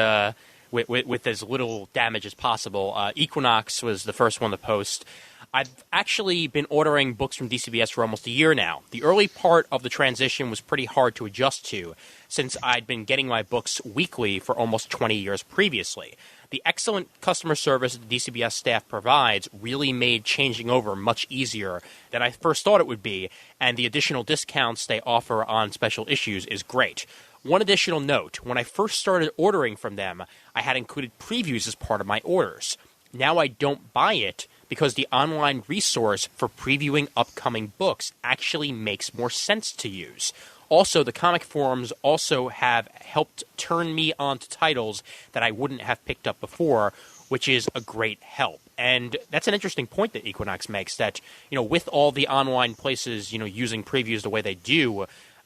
with as little damage as possible. Equinox was the first one to post. I've actually been ordering books from DCBS for almost a year now. The early part of the transition was pretty hard to adjust to, since I'd been getting my books weekly for almost 20 years previously. The excellent customer service the DCBS staff provides really made changing over much easier than I first thought it would be, and the additional discounts they offer on special issues is great. One additional note, when I first started ordering from them, I had included previews as part of my orders. Now I don't buy it because the online resource for previewing upcoming books actually makes more sense to use. Also, the comic forums also have helped turn me on to titles that I wouldn't have picked up before, which is a great help. And that's an interesting point that Equinox makes, that, with all the online places, using previews the way they do,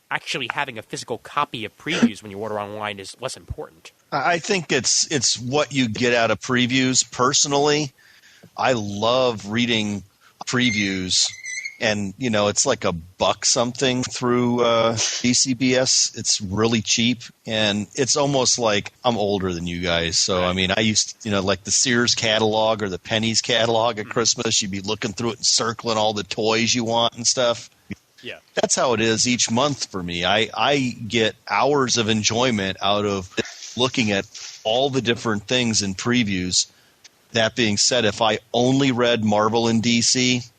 actually having a physical copy of previews when you order online is less important. I think it's what you get out of previews. Personally, I love reading previews. And, it's like $1 something through DCBS. It's really cheap. And it's almost like I'm older than you guys. So, I mean, I used to, like the Sears catalog or the Penny's catalog at Christmas. You'd be looking through it and circling all the toys you want and stuff. Yeah. That's how it is each month for me. I get hours of enjoyment out of looking at all the different things in previews. That being said, if I only read Marvel and DC,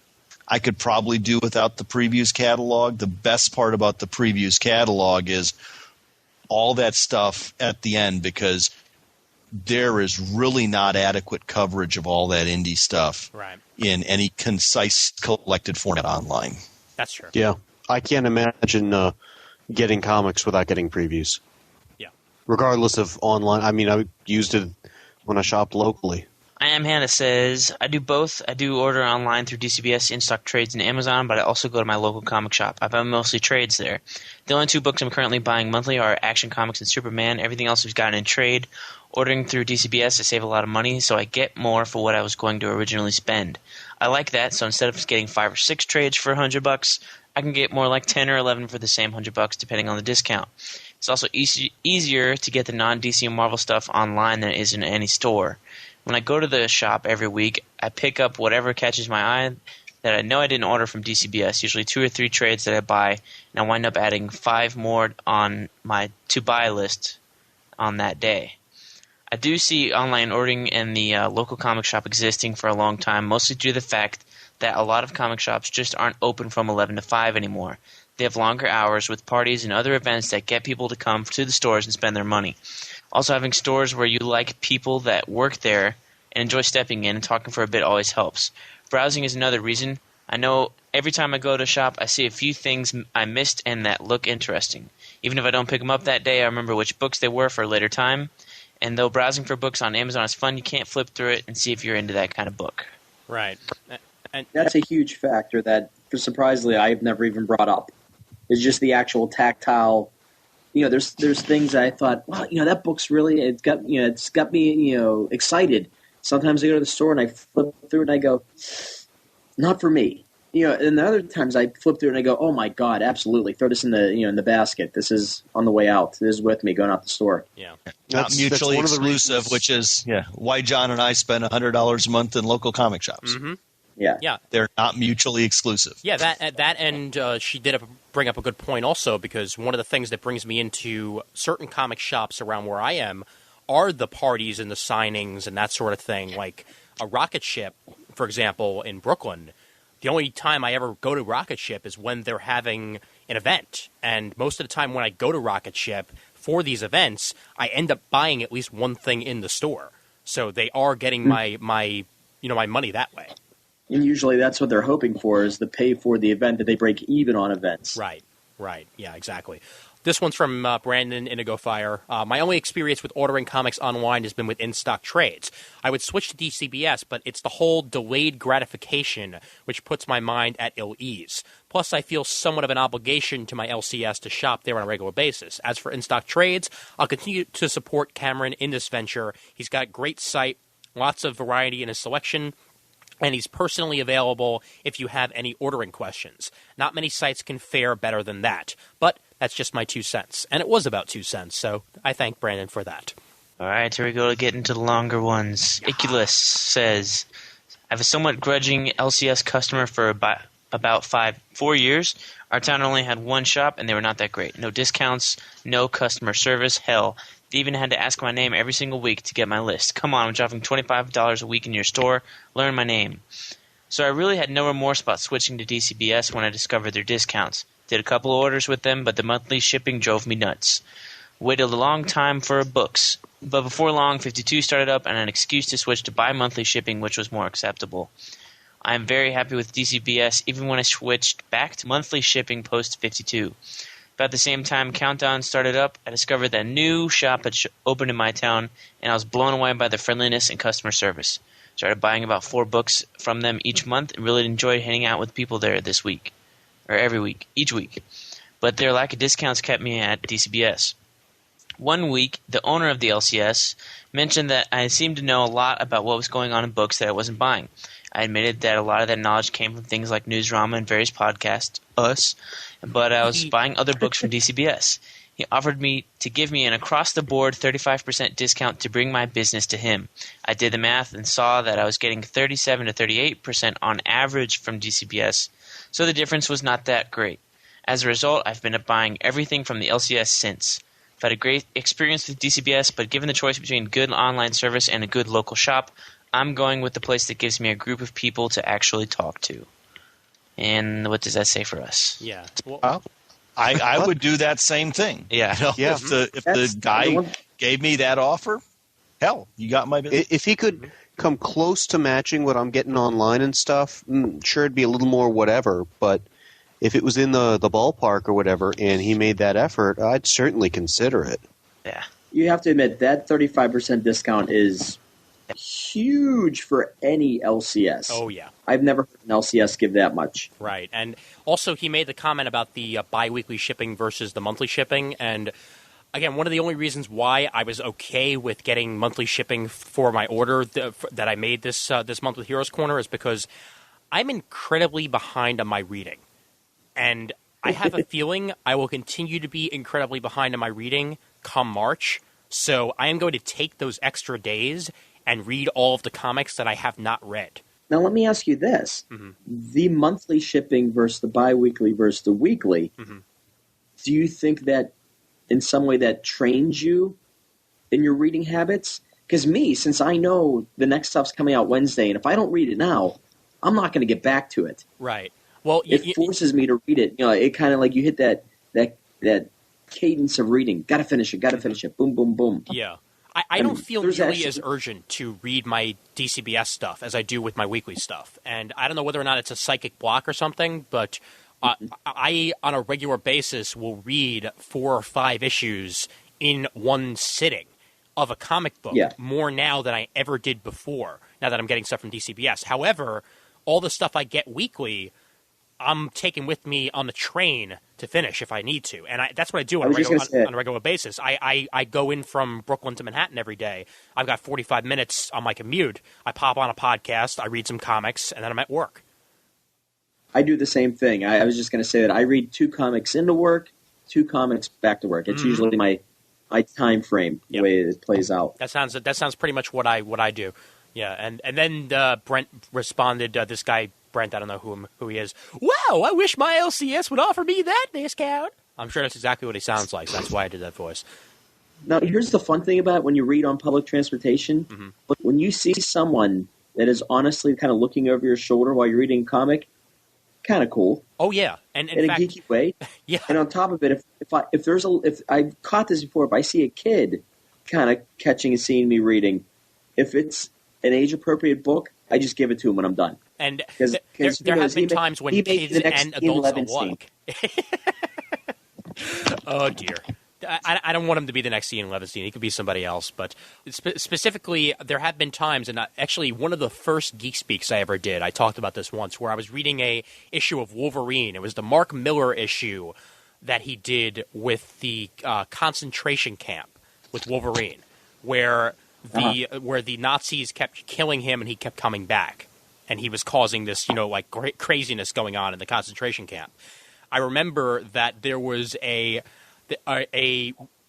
I could probably do without the previews catalog. The best part about the previews catalog is all that stuff at the end, because there is really not adequate coverage of all that indie stuff in any concise collected format online. That's true. Yeah. I can't imagine getting comics without getting previews. Yeah. Regardless of online. I mean, I used it when I shopped locally. I Am Hannah says, I do both. I do order online through DCBS, in-stock trades, and Amazon, but I also go to my local comic shop. I buy mostly trades there. The only 2 books I'm currently buying monthly are Action Comics and Superman. Everything else we've gotten in trade. Ordering through DCBS, I save a lot of money, so I get more for what I was going to originally spend. I like that, so instead of getting 5 or 6 trades for $100, I can get more like 10 or 11 for the same $100, depending on the discount. It's also easier to get the non-DC and Marvel stuff online than it is in any store. When I go to the shop every week, I pick up whatever catches my eye that I know I didn't order from DCBS, usually 2 or 3 trades that I buy, and I wind up adding 5 more on my to-buy list on that day. I do see online ordering and the local comic shop existing for a long time, mostly due to the fact that a lot of comic shops just aren't open from 11 to 5 anymore. They have longer hours with parties and other events that get people to come to the stores and spend their money. Also, having stores where you like people that work there and enjoy stepping in and talking for a bit always helps. Browsing is another reason. I know every time I go to shop, I see a few things I missed and that look interesting. Even if I don't pick them up that day, I remember which books they were for a later time. And though browsing for books on Amazon is fun, you can't flip through it and see if you're into that kind of book. Right. And That's a huge factor that, surprisingly, I've never even brought up. It's just the actual tactile. There's things that I thought, well, that book's really it's got me excited. Sometimes I go to the store and I flip through it and I go, not for me. And the other times I flip through it and I go, oh my God, absolutely, throw this in the in the basket. This is on the way out. This is with me going out the store. yeah. Not mutually one of the exclusive, reasons- which is why John and I spend $100 a month in local comic shops. Mm-hmm. Yeah. Yeah. They're not mutually exclusive. Yeah, that and she did bring up a good point also, because one of the things that brings me into certain comic shops around where I am are the parties and the signings and that sort of thing. Like a Rocket Ship, for example, in Brooklyn, the only time I ever go to Rocket Ship is when they're having an event. And most of the time when I go to Rocket Ship for these events, I end up buying at least one thing in the store. So they are getting my money that way. And usually that's what they're hoping for, is to pay for the event that they break even on events. Right. Yeah, exactly. This one's from Brandon Indigo Fire. My only experience with ordering comics online has been with in-stock trades. I would switch to DCBS, but it's the whole delayed gratification which puts my mind at ill ease. Plus, I feel somewhat of an obligation to my LCS to shop there on a regular basis. As for in-stock trades, I'll continue to support Cameron in this venture. He's got a great site, lots of variety in his selection, and he's personally available if you have any ordering questions. Not many sites can fare better than that, but that's just my 2 cents. And it was about 2 cents, so I thank Brandon for that. All right, here we go to get into the longer ones. Iculus says, I have a somewhat grudging LCS customer for about 4 years. Our town only had one shop, and they were not that great. No discounts, no customer service. Hell, they even had to ask my name every single week to get my list. Come on, I'm dropping $25 a week in your store. Learn my name. So I really had no remorse about switching to DCBS when I discovered their discounts. Did a couple of orders with them, but the monthly shipping drove me nuts. Waited a long time for books, but before long, 52 started up and an excuse to switch to bi-monthly shipping, which was more acceptable. I am very happy with DCBS, even when I switched back to monthly shipping post 52. About the same time Countdown started up, I discovered that a new shop had opened in my town, and I was blown away by their friendliness and customer service. Started buying about 4 books from them each month and really enjoyed hanging out with people there this week. Or every week, each week. But their lack of discounts kept me at DCBS. One week, the owner of the LCS mentioned that I seemed to know a lot about what was going on in books that I wasn't buying. I admitted that a lot of that knowledge came from things like Newsrama and various podcasts, but I was buying other books from DCBS. He offered me to give me an across-the-board 35% discount to bring my business to him. I did the math and saw that I was getting 37 to 38% on average from DCBS, so the difference was not that great. As a result, I've been buying everything from the LCS since. I've had a great experience with DCBS, but given the choice between good online service and a good local shop, I'm going with the place that gives me a group of people to actually talk to. And what does that say for us? Yeah. Well, I would do that same thing. Yeah. Yeah. If the guy gave me that offer, hell, you got my business. If he could come close to matching what I'm getting online and stuff, sure, it'd be a little more whatever, but if it was in the ballpark or whatever and he made that effort, I'd certainly consider it. Yeah. You have to admit that 35% discount is huge for any LCS. Oh, yeah. I've never heard an LCS give that much. Right. And also he made the comment about the bi-weekly shipping versus the monthly shipping. And again, one of the only reasons why I was okay with getting monthly shipping for my order that I made this month with Heroes Corner is because I'm incredibly behind on my reading. And I have a feeling I will continue to be incredibly behind on my reading come March. So I am going to take those extra days and read all of the comics that I have not read. Now, let me ask you this. Mhm. The monthly shipping versus the biweekly versus the weekly, Mhm. do you think that in some way that trains you in your reading habits? Because me, since I know the next stuff's coming out Wednesday, and if I don't read it now, I'm not going to get back to it. Right. Well, It forces me to read it. You know, it kind of like you hit that cadence of reading. Got to finish it. Got to finish it. Boom, boom, boom. yeah. I don't feel there's nearly actually- as urgent to read my DCBS stuff as I do with my weekly stuff. And I don't know whether or not it's a psychic block or something, but I, on a regular basis, will read 4 or 5 issues in one sitting of a comic book, Yeah. more now than I ever did before, now that I'm getting stuff from DCBS. However, all the stuff I get weekly, I'm taking with me on the train to finish if I need to. And that's what I do on a regular basis. I go in from Brooklyn to Manhattan every day. I've got 45 minutes on my commute. I pop on a podcast, I read some comics, and then I'm at work. I do the same thing. I was just going to say that I read 2 comics into work, 2 comics back to work. It's usually my time frame, the Yep. way it plays out. That sounds pretty much what I do. Yeah, and then Brent responded. This guy Brent, I don't know who he is. Wow, I wish my LCS would offer me that discount. I'm sure that's exactly what he sounds like. So that's why I did that voice. Now, here's the fun thing about it when you read on public transportation. Mhm. But when you see someone that is honestly kind of looking over your shoulder while you're reading a comic, kind of cool Oh yeah, and in in fact, a geeky way. yeah, And on top of it, if I've caught this before, if I see a kid kind of catching and seeing me reading, if it's an age appropriate book, I just give it to him when I'm done. and 'Cause- there 'cause, there you know, have been he times when made kids the next and adults 11 alike. Oh dear. I don't want him to be the next Ian Levinstein. He could be somebody else. But specifically, there have been times, and actually one of the first Geek Speaks I ever did, I talked about this once, where I was reading a issue of Wolverine. It was the Mark Miller issue that he did with the concentration camp with Wolverine, where the Nazis kept killing him and he kept coming back. And he was causing this, like great craziness going on in the concentration camp. I remember that there was a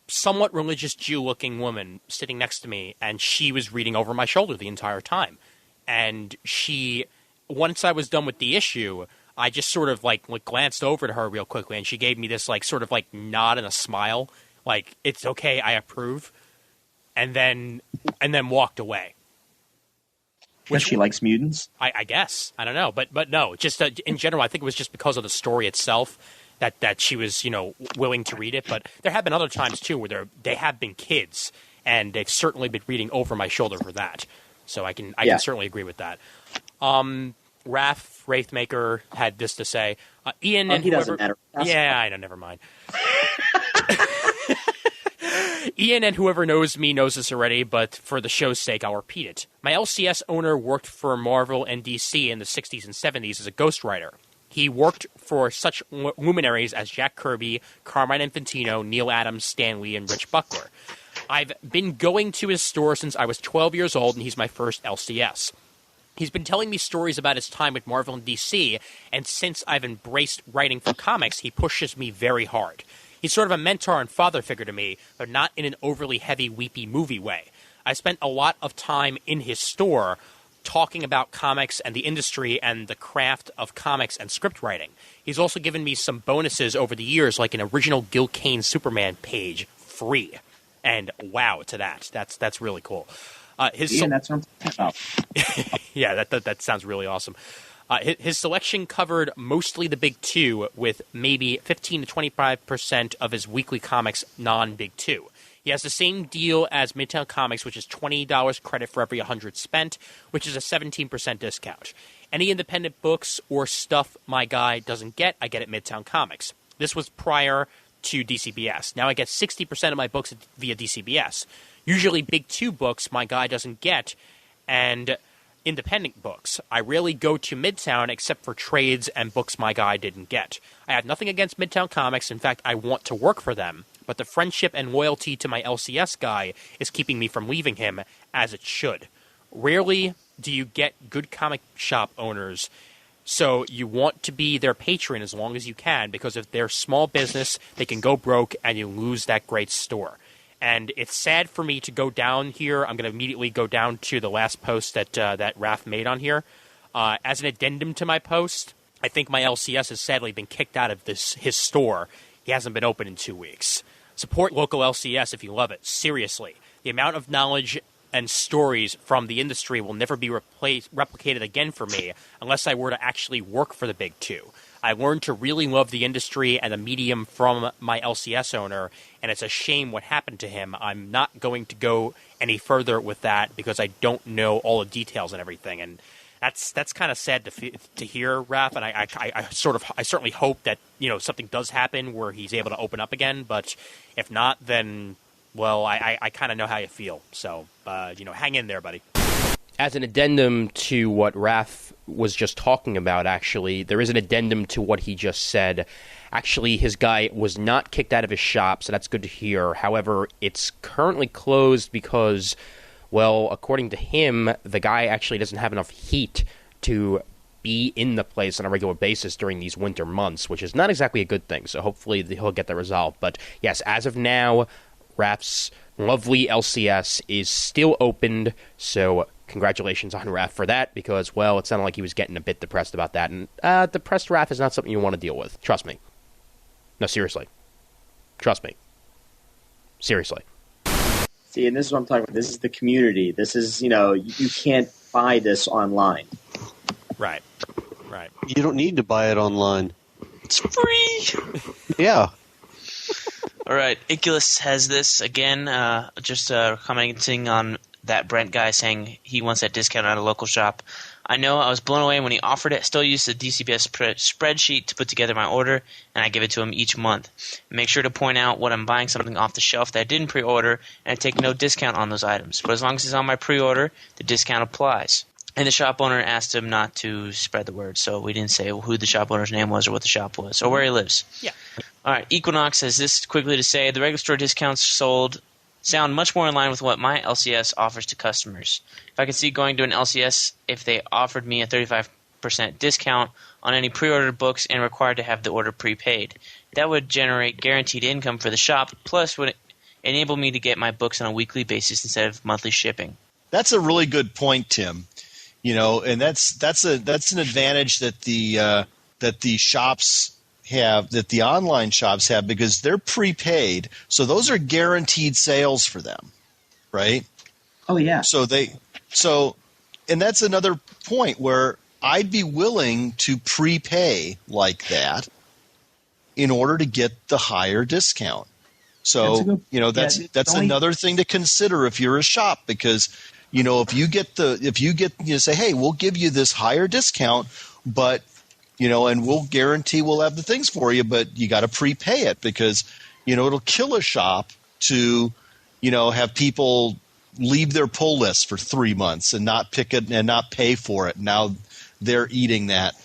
somewhat religious Jew-looking woman sitting next to me, and she was reading over my shoulder the entire time. And once I was done with the issue, I just sort of like glanced over to her real quickly, and she gave me this sort of nod and a smile, like it's okay, I approve, and then walked away. Because she likes mutants. I guess. I don't know. But no, just in general, I think it was just because of the story itself that she was, willing to read it. But there have been other times, too, where they have been kids, and they've certainly been reading over my shoulder for that. So I can certainly agree with that. Raph Wraithmaker had this to say. Ian and he whoever, doesn't matter. Yeah, I know, never mind. Ian and whoever knows me knows this already, but for the show's sake, I'll repeat it. My LCS owner worked for Marvel and DC in the 60s and 70s as a ghostwriter. He worked for such luminaries as Jack Kirby, Carmine Infantino, Neil Adams, Stan Lee, and Rich Buckler. I've been going to his store since I was 12 years old, and he's my first LCS. He's been telling me stories about his time with Marvel and DC, and since I've embraced writing for comics, he pushes me very hard. He's sort of a mentor and father figure to me, but not in an overly heavy, weepy movie way. I spent a lot of time in his store talking about comics and the industry and the craft of comics and script writing. He's also given me some bonuses over the years, like an original Gil Kane Superman page, free. And wow to that. That's really cool. That's what I'm talking about. Yeah, that sounds really awesome. His selection covered mostly the big two, with maybe 15 to 25% of his weekly comics non-big two. He has the same deal as Midtown Comics, which is $20 credit for every 100 spent, which is a 17% discount. Any independent books or stuff my guy doesn't get, I get at Midtown Comics. This was prior to DCBS. Now I get 60% of my books via DCBS. Usually big two books my guy doesn't get, and independent books. I rarely go to Midtown except for trades and books my guy didn't get. I have nothing against Midtown Comics. In fact, I want to work for them. But the friendship and loyalty to my LCS guy is keeping me from leaving him, as it should. Rarely do you get good comic shop owners, so you want to be their patron as long as you can, because if they're small business, they can go broke and you lose that great store. And it's sad for me to go down here. I'm going to immediately go down to the last post that Raph made on here. As an addendum to my post, I think my LCS has sadly been kicked out of his store. He hasn't been open in 2 weeks. Support local LCS if you love it. Seriously. The amount of knowledge and stories from the industry will never be replicated again for me unless I were to actually work for the big two. I learned to really love the industry and the medium from my LCS owner, and it's a shame what happened to him. I'm not going to go any further with that because I don't know all the details and everything, and that's kind of sad to hear, Raph. And I certainly hope that something does happen where he's able to open up again. But if not, then well, I kind of know how you feel. So hang in there, buddy. As an addendum to what Raph was just talking about, actually, there is an addendum to what he just said. Actually, his guy was not kicked out of his shop, so that's good to hear. However, it's currently closed because, well, according to him, the guy actually doesn't have enough heat to be in the place on a regular basis during these winter months, which is not exactly a good thing. So hopefully he'll get that resolved. But yes, as of now, Raph's lovely LCS is still opened, so congratulations on Raph for that, because, well, it sounded like he was getting a bit depressed about that, and depressed Raph is not something you want to deal with. Trust me. No, seriously. Trust me. Seriously. See, and this is what I'm talking about. This is the community. This is, you can't buy this online. Right. You don't need to buy it online. It's free! Yeah. All right, Iculus has this again, just commenting on that Brent guy saying he wants that discount at a local shop. I know I was blown away when he offered it. Still use the DCBS spreadsheet to put together my order, and I give it to him each month. Make sure to point out when I'm buying something off the shelf that I didn't pre-order, and I take no discount on those items. But as long as it's on my pre-order, the discount applies. And the shop owner asked him not to spread the word, so we didn't say who the shop owner's name was or what the shop was or where he lives. Yeah. All right, Equinox has this quickly to say. The regular store discounts sold sound much more in line with what my LCS offers to customers. If I could see going to an LCS if they offered me a 35% discount on any pre-ordered books and required to have the order prepaid. That would generate guaranteed income for the shop, plus would enable me to get my books on a weekly basis instead of monthly shipping. That's a really good point, Tim. And that's an advantage that the shops have, that the online shops have, because they're prepaid. So those are guaranteed sales for them, right? Oh yeah. And that's another point where I'd be willing to prepay like that in order to get the higher discount. So, that's another thing to consider if you're a shop, because if you get say, hey, we'll give you this higher discount, but and we'll guarantee we'll have the things for you, but you got to prepay it, because it'll kill a shop to have people leave their pull list for 3 months and not pick it and not pay for it. Now they're eating that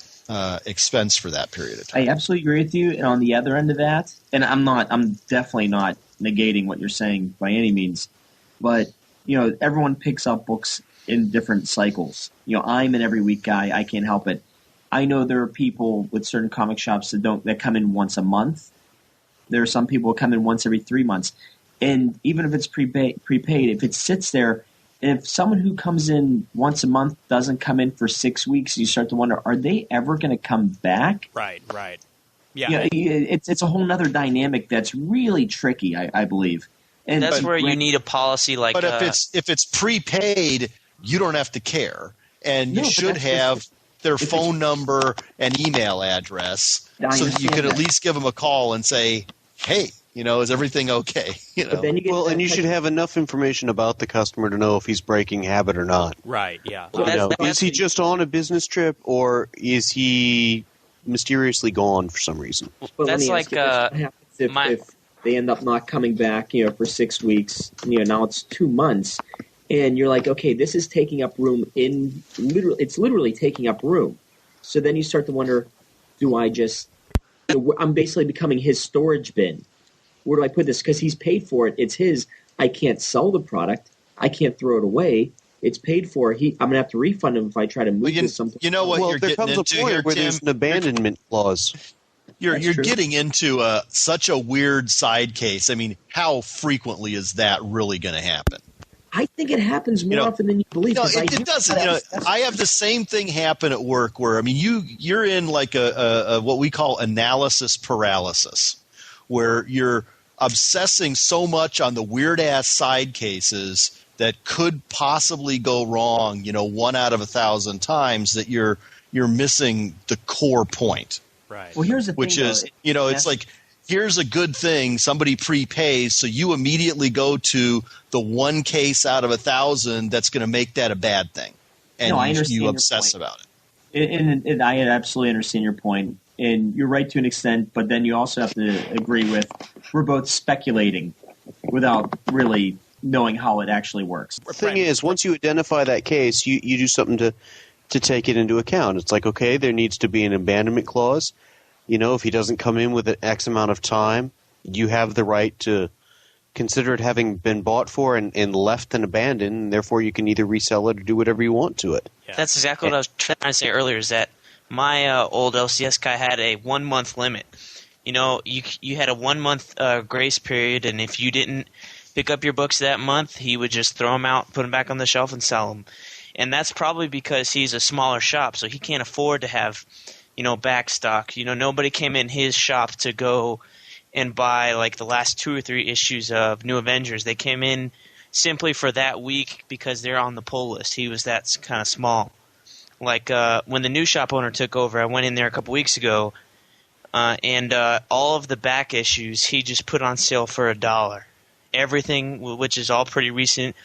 expense for that period of time. I absolutely agree with you. And on the other end of that, and I'm definitely not negating what you're saying by any means, but everyone picks up books in different cycles. I'm an every week guy. I can't help it. I know there are people with certain comic shops that come in once a month. There are some people who come in once every 3 months. And even if it's prepaid, if it sits there, and if someone who comes in once a month doesn't come in for 6 weeks, you start to wonder, are they ever going to come back? Right. Yeah. It's a whole other dynamic that's really tricky, I believe. And that's where you need a policy like. But if it's prepaid, you don't have to care, and you should have their phone number and email address, so that you could at least give them a call and say, "Hey, is everything okay?" And you should have enough information about the customer to know if he's breaking habit or not. Right. Yeah. Is he just on a business trip, or is he mysteriously gone for some reason? Well, that's like what happens if they end up not coming back, for 6 weeks. Now it's 2 months, and you're like, okay, this is taking up room it's literally taking up room. So then you start to wonder, do I just? I'm basically becoming his storage bin. Where do I put this? Because he's paid for it. It's his. I can't sell the product. I can't throw it away. It's paid for. I'm going to have to refund him if I try to move to something. You know what you're getting into here, where Tim? there's an abandonment clause. You're That's true. getting into such a weird side case. I mean, how frequently is that really going to happen? I think it happens more often than you believe. No, 'cause I it do doesn't. that You know, assessment. I have the same thing happen at work where, I mean, you're in like a what we call analysis paralysis, where you're obsessing so much on the weird ass side cases that could possibly go wrong, 1 out of 1,000 times, that you're missing the core point, Right. Well, here's the which thing, is, though. it's like, here's a good thing, somebody prepays, so you immediately go to the one case out of 1,000 that's going to make that a bad thing, and No, I you understand your obsess point. about it. And I absolutely understand your point, and you're right to an extent. But then you also have to agree with we're both speculating without really knowing how it actually works. The thing is, once you identify that case, you do something to take it into account. It's like, okay, there needs to be an abandonment clause. If he doesn't come in with an X amount of time, you have the right to consider it having been bought for and left and abandoned, and therefore you can either resell it or do whatever you want to it. Yeah. That's exactly what I was trying to say earlier, is that my old LCS guy had a 1 month limit. You had a 1 month grace period, and if you didn't pick up your books that month, he would just throw them out, put them back on the shelf, and sell them. And that's probably because he's a smaller shop, so he can't afford to have, back stock. Nobody came in his shop to go and buy like the last 2 or 3 issues of New Avengers. They came in simply for that week because they're on the pull list. He was that kind of small. Like when the new shop owner took over, I went in there a couple weeks ago, and all of the back issues he just put on sale for $1. Everything, which is all pretty recent,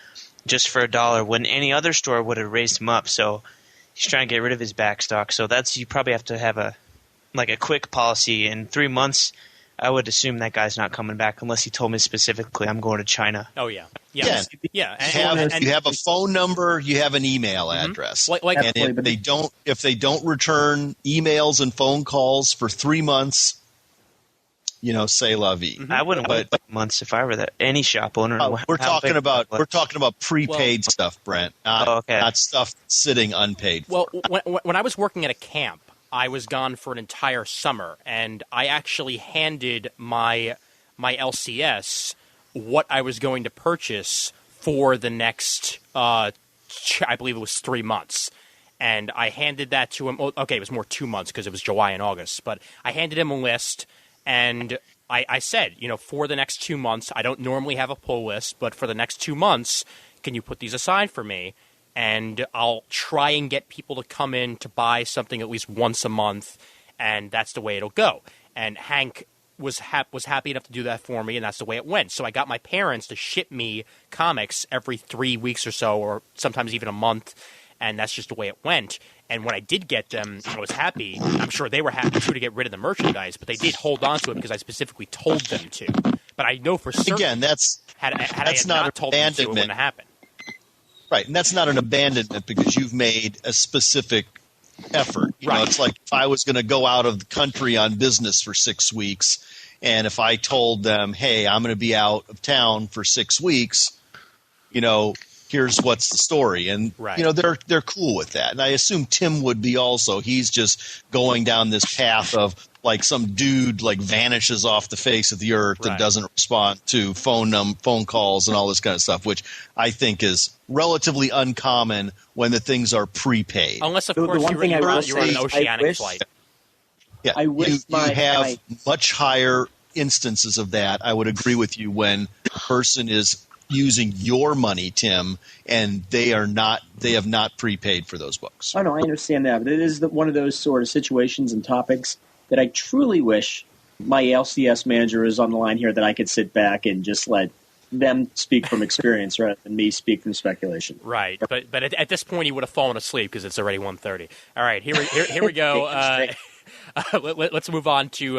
just for $1, when any other store would have raised him up. So he's trying to get rid of his back stock. So you probably have to have a quick policy. In 3 months, I would assume that guy's not coming back unless he told me specifically, I'm going to China. Oh yeah. Yeah. Yeah. You have a phone number, you have an email address, Like and Absolutely, if they don't return emails and phone calls for 3 months, say la vie. I wouldn't wait months if I were any shop owner. We're How talking big- about prepaid stuff, Brent, not stuff sitting unpaid. Well, when I was working at a camp, I was gone for an entire summer, and I actually handed my LCS what I was going to purchase for the next, I believe it was 3 months. And I handed that to him. Okay, it was more 2 months because it was July and August. But I handed him a list, and I said, for the next 2 months, I don't normally have a pull list, but for the next 2 months, can you put these aside for me? And I'll try and get people to come in to buy something at least once a month, and that's the way it'll go. And Hank was happy enough to do that for me, and that's the way it went. So I got my parents to ship me comics every 3 weeks or so, or sometimes even a month, and that's just the way it went. And when I did get them, I was happy. I'm sure they were happy, too, to get rid of the merchandise, but they did hold on to it because I specifically told them to. But I know for certain, Again, had I that's not told them to, it wouldn't have happened. Right, and that's not an abandonment because you've made a specific effort. Right. It's like if I was going to go out of the country on business for 6 weeks, and if I told them, hey, I'm going to be out of town for 6 weeks, here's what's the story. And, Right. they're cool with that. And I assume Tim would be also. He's just going down this path of, like, some dude, like, vanishes off the face of the earth and Right. doesn't respond to phone calls and all this kind of stuff, which I think is relatively uncommon when the things are prepaid. Unless, of The course, one you're thing I on will an say is I oceanic wish- flight. Yeah, I wish you my- have my- much higher instances of that. I would agree with you when a person is using your money, Tim, and they have not prepaid for those books. Oh no, I understand that, but it is one of those sort of situations and topics that I truly wish my LCS manager is on the line here, that I could sit back and just let them speak from experience rather than me speak from speculation. Right, but at this point he would have fallen asleep because it's already 1:30. All right, here we go. Let's move on to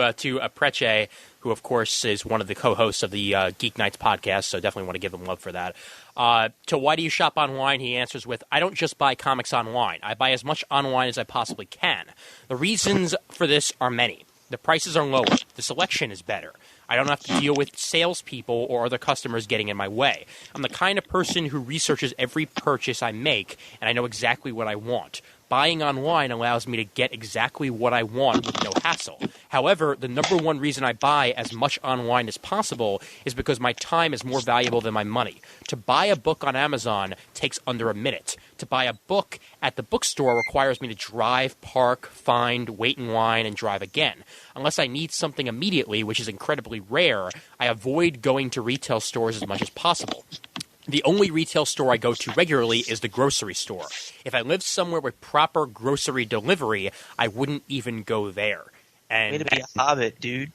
Preche, who of course is one of the co-hosts of the Geek Nights podcast. So definitely want to give him love for that. To why do you shop online? He answers with, I don't just buy comics online. I buy as much online as I possibly can. The reasons for this are many. The prices are lower. The selection is better. I don't have to deal with salespeople or other customers getting in my way. I'm the kind of person who researches every purchase I make, and I know exactly what I want. Buying online allows me to get exactly what I want with no hassle. However, the number one reason I buy as much online as possible is because my time is more valuable than my money. To buy a book on Amazon takes under a minute. To buy a book at the bookstore requires me to drive, park, find, wait in line, and drive again. Unless I need something immediately, which is incredibly rare, I avoid going to retail stores as much as possible. The only retail store I go to regularly is the grocery store. If I lived somewhere with proper grocery delivery, I wouldn't even go there. And Way to be a hobbit, dude.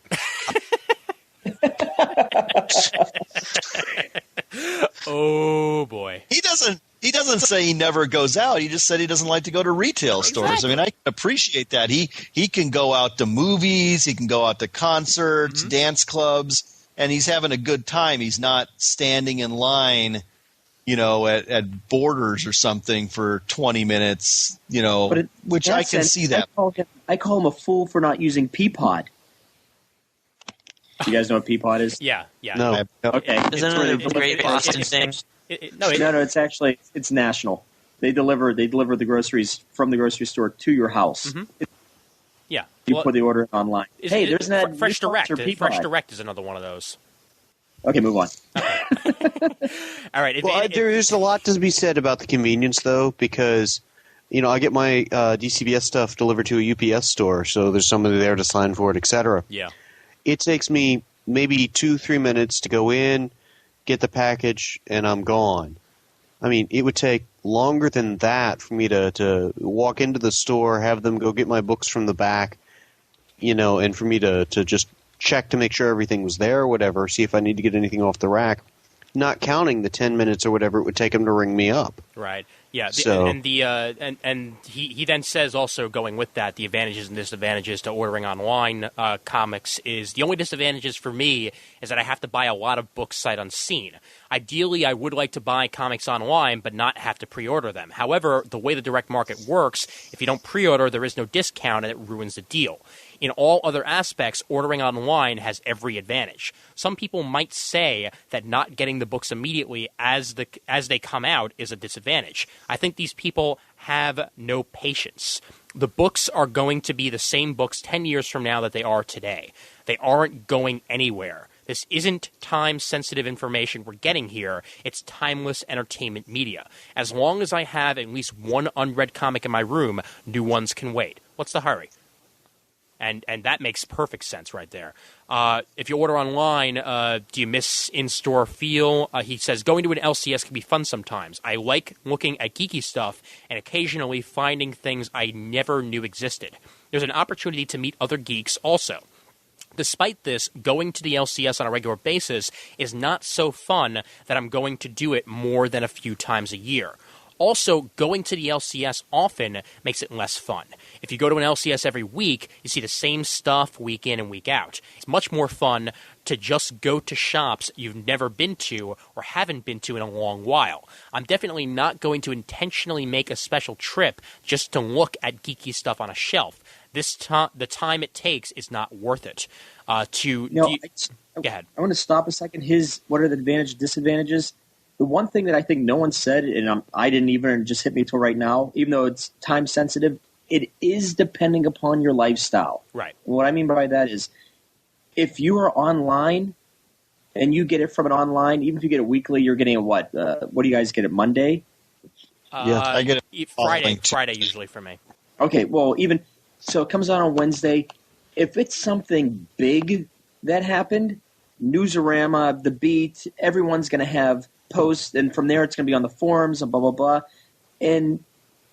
oh boy. He doesn't say he never goes out. He just said he doesn't like to go to retail stores. Exactly. I mean, I can appreciate that. He can go out to movies, he can go out to concerts, dance clubs, and he's having a good time. He's not standing in line, at Borders or something for 20 minutes, But which I can see that. I call him a fool for not using Peapod. You guys know what Peapod is? Yeah. No. Okay. Isn't it a great Boston thing? No, it's actually it's national. They deliver the groceries from the grocery store to your house. Yeah. You put the order online. Hey, there's that Fresh Direct. Peapod. Fresh Direct is another one of those. Okay, move on. All right. Well, there's a lot to be said about the convenience, though, because I get my DCBS stuff delivered to a UPS store, so there's somebody there to sign for it, etc. Yeah. It takes me maybe 2-3 minutes to go in, get the package, and I'm gone. I mean, it would take longer than that for me to walk into the store, have them go get my books from the back, and for me to just check to make sure everything was there or whatever, see if I need to get anything off the rack, not counting the 10 minutes or whatever it would take them to ring me up. Right. Yeah. So- And he then says also, going with that, the advantages and disadvantages to ordering online comics is the only disadvantages for me is that I have to buy a lot of books sight unseen. Ideally, I would like to buy comics online but not have to pre-order them. However, the way the direct market works, if you don't pre-order, there is no discount and it ruins the deal. In all other aspects, ordering online has every advantage. Some people might say that not getting the books immediately as they come out is a disadvantage. I think these people have no patience. The books are going to be the same books 10 years from now that they are today. They aren't going anywhere. This isn't time-sensitive information we're getting here. It's timeless entertainment media. As long as I have at least one unread comic in my room, new ones can wait. What's the hurry? And that makes perfect sense right there. If you order online, do you miss in-store feel? He says, going to an LCS can be fun sometimes. I like looking at geeky stuff and occasionally finding things I never knew existed. There's an opportunity to meet other geeks also. Despite this, going to the LCS on a regular basis is not so fun that I'm going to do it more than a few times a year. Also, going to the LCS often makes it less fun. If you go to an LCS every week, you see the same stuff week in and week out. It's much more fun to just go to shops you've never been to or haven't been to in a long while. I'm definitely not going to intentionally make a special trip just to look at geeky stuff on a shelf. The time it takes is not worth it. Go ahead. I want to stop a second. What are the advantages, disadvantages? The one thing that I think no one said, and I didn't even just hit me till right now, even though it's time sensitive, it is depending upon your lifestyle. Right. And what I mean by that is, if you are online and you get it from an online, even if you get it weekly, you're getting a what? What do you guys get it Monday? Yeah, I get it Friday usually for me. Okay, well, so it comes out on Wednesday. If it's something big that happened, Newsarama, The Beat, everyone's going to have posts, and from there it's going to be on the forums and blah, blah, blah. And,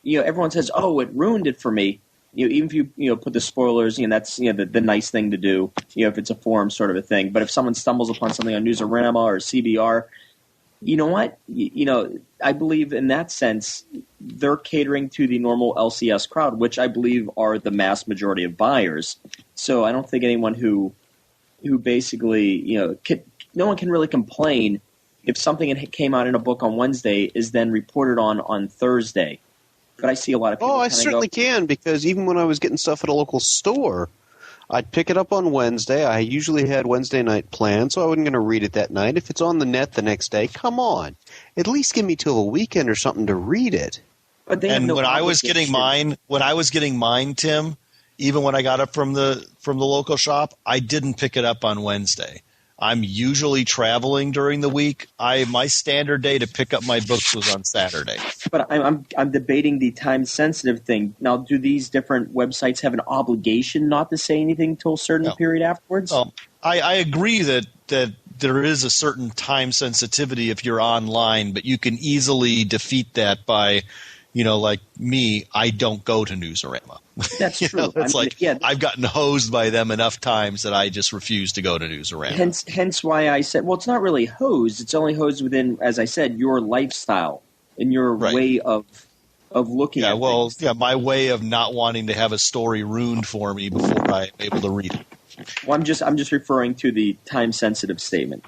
everyone says, oh, it ruined it for me. Even if you put the spoilers, that's, the nice thing to do, if it's a forum sort of a thing. But if someone stumbles upon something on Newsarama or CBR, you know what? I believe in that sense, they're catering to the normal LCS crowd, which I believe are the mass majority of buyers. So I don't think anyone who basically, no one can really complain if something came out in a book on Wednesday is then reported on Thursday. But I see a lot of people. Oh, I certainly can, because even when I was getting stuff at a local store, I'd pick it up on Wednesday. I usually had Wednesday night planned, so I wasn't going to read it that night. If it's on the net the next day, come on. At least give me till the weekend or something to read it. But they have And no when I was obligation. getting mine, Tim, even when I got up from the local shop, I didn't pick it up on Wednesday. I'm usually traveling during the week. My standard day to pick up my books was on Saturday. But I'm debating the time sensitive thing. Now, do these different websites have an obligation not to say anything till a certain No. period afterwards? Well, I agree that there is a certain time sensitivity if you're online, but you can easily defeat that by, like me, I don't go to Newsarama. That's true. It's I mean, I've gotten hosed by them enough times that I just refuse to go to Newsarama. Hence why I said, well, it's not really hosed. It's only hosed within, as I said, your lifestyle and your Right. way of looking at things. My way of not wanting to have a story ruined for me before I'm able to read it. Well, I'm just referring to the time sensitive statement.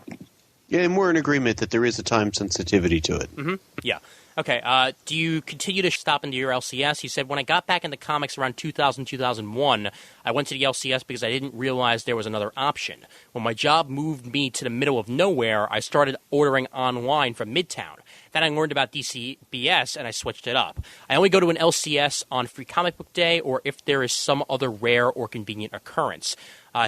Yeah, and we're in agreement that there is a time sensitivity to it. Yeah. Okay. Do you continue to stop into your LCS? He said, when I got back into comics around 2000, 2001, I went to the LCS because I didn't realize there was another option. When my job moved me to the middle of nowhere, I started ordering online from Midtown. Then I learned about DCBS, and I switched it up. I only go to an LCS on Free Comic Book Day or if there is some other rare or convenient occurrence.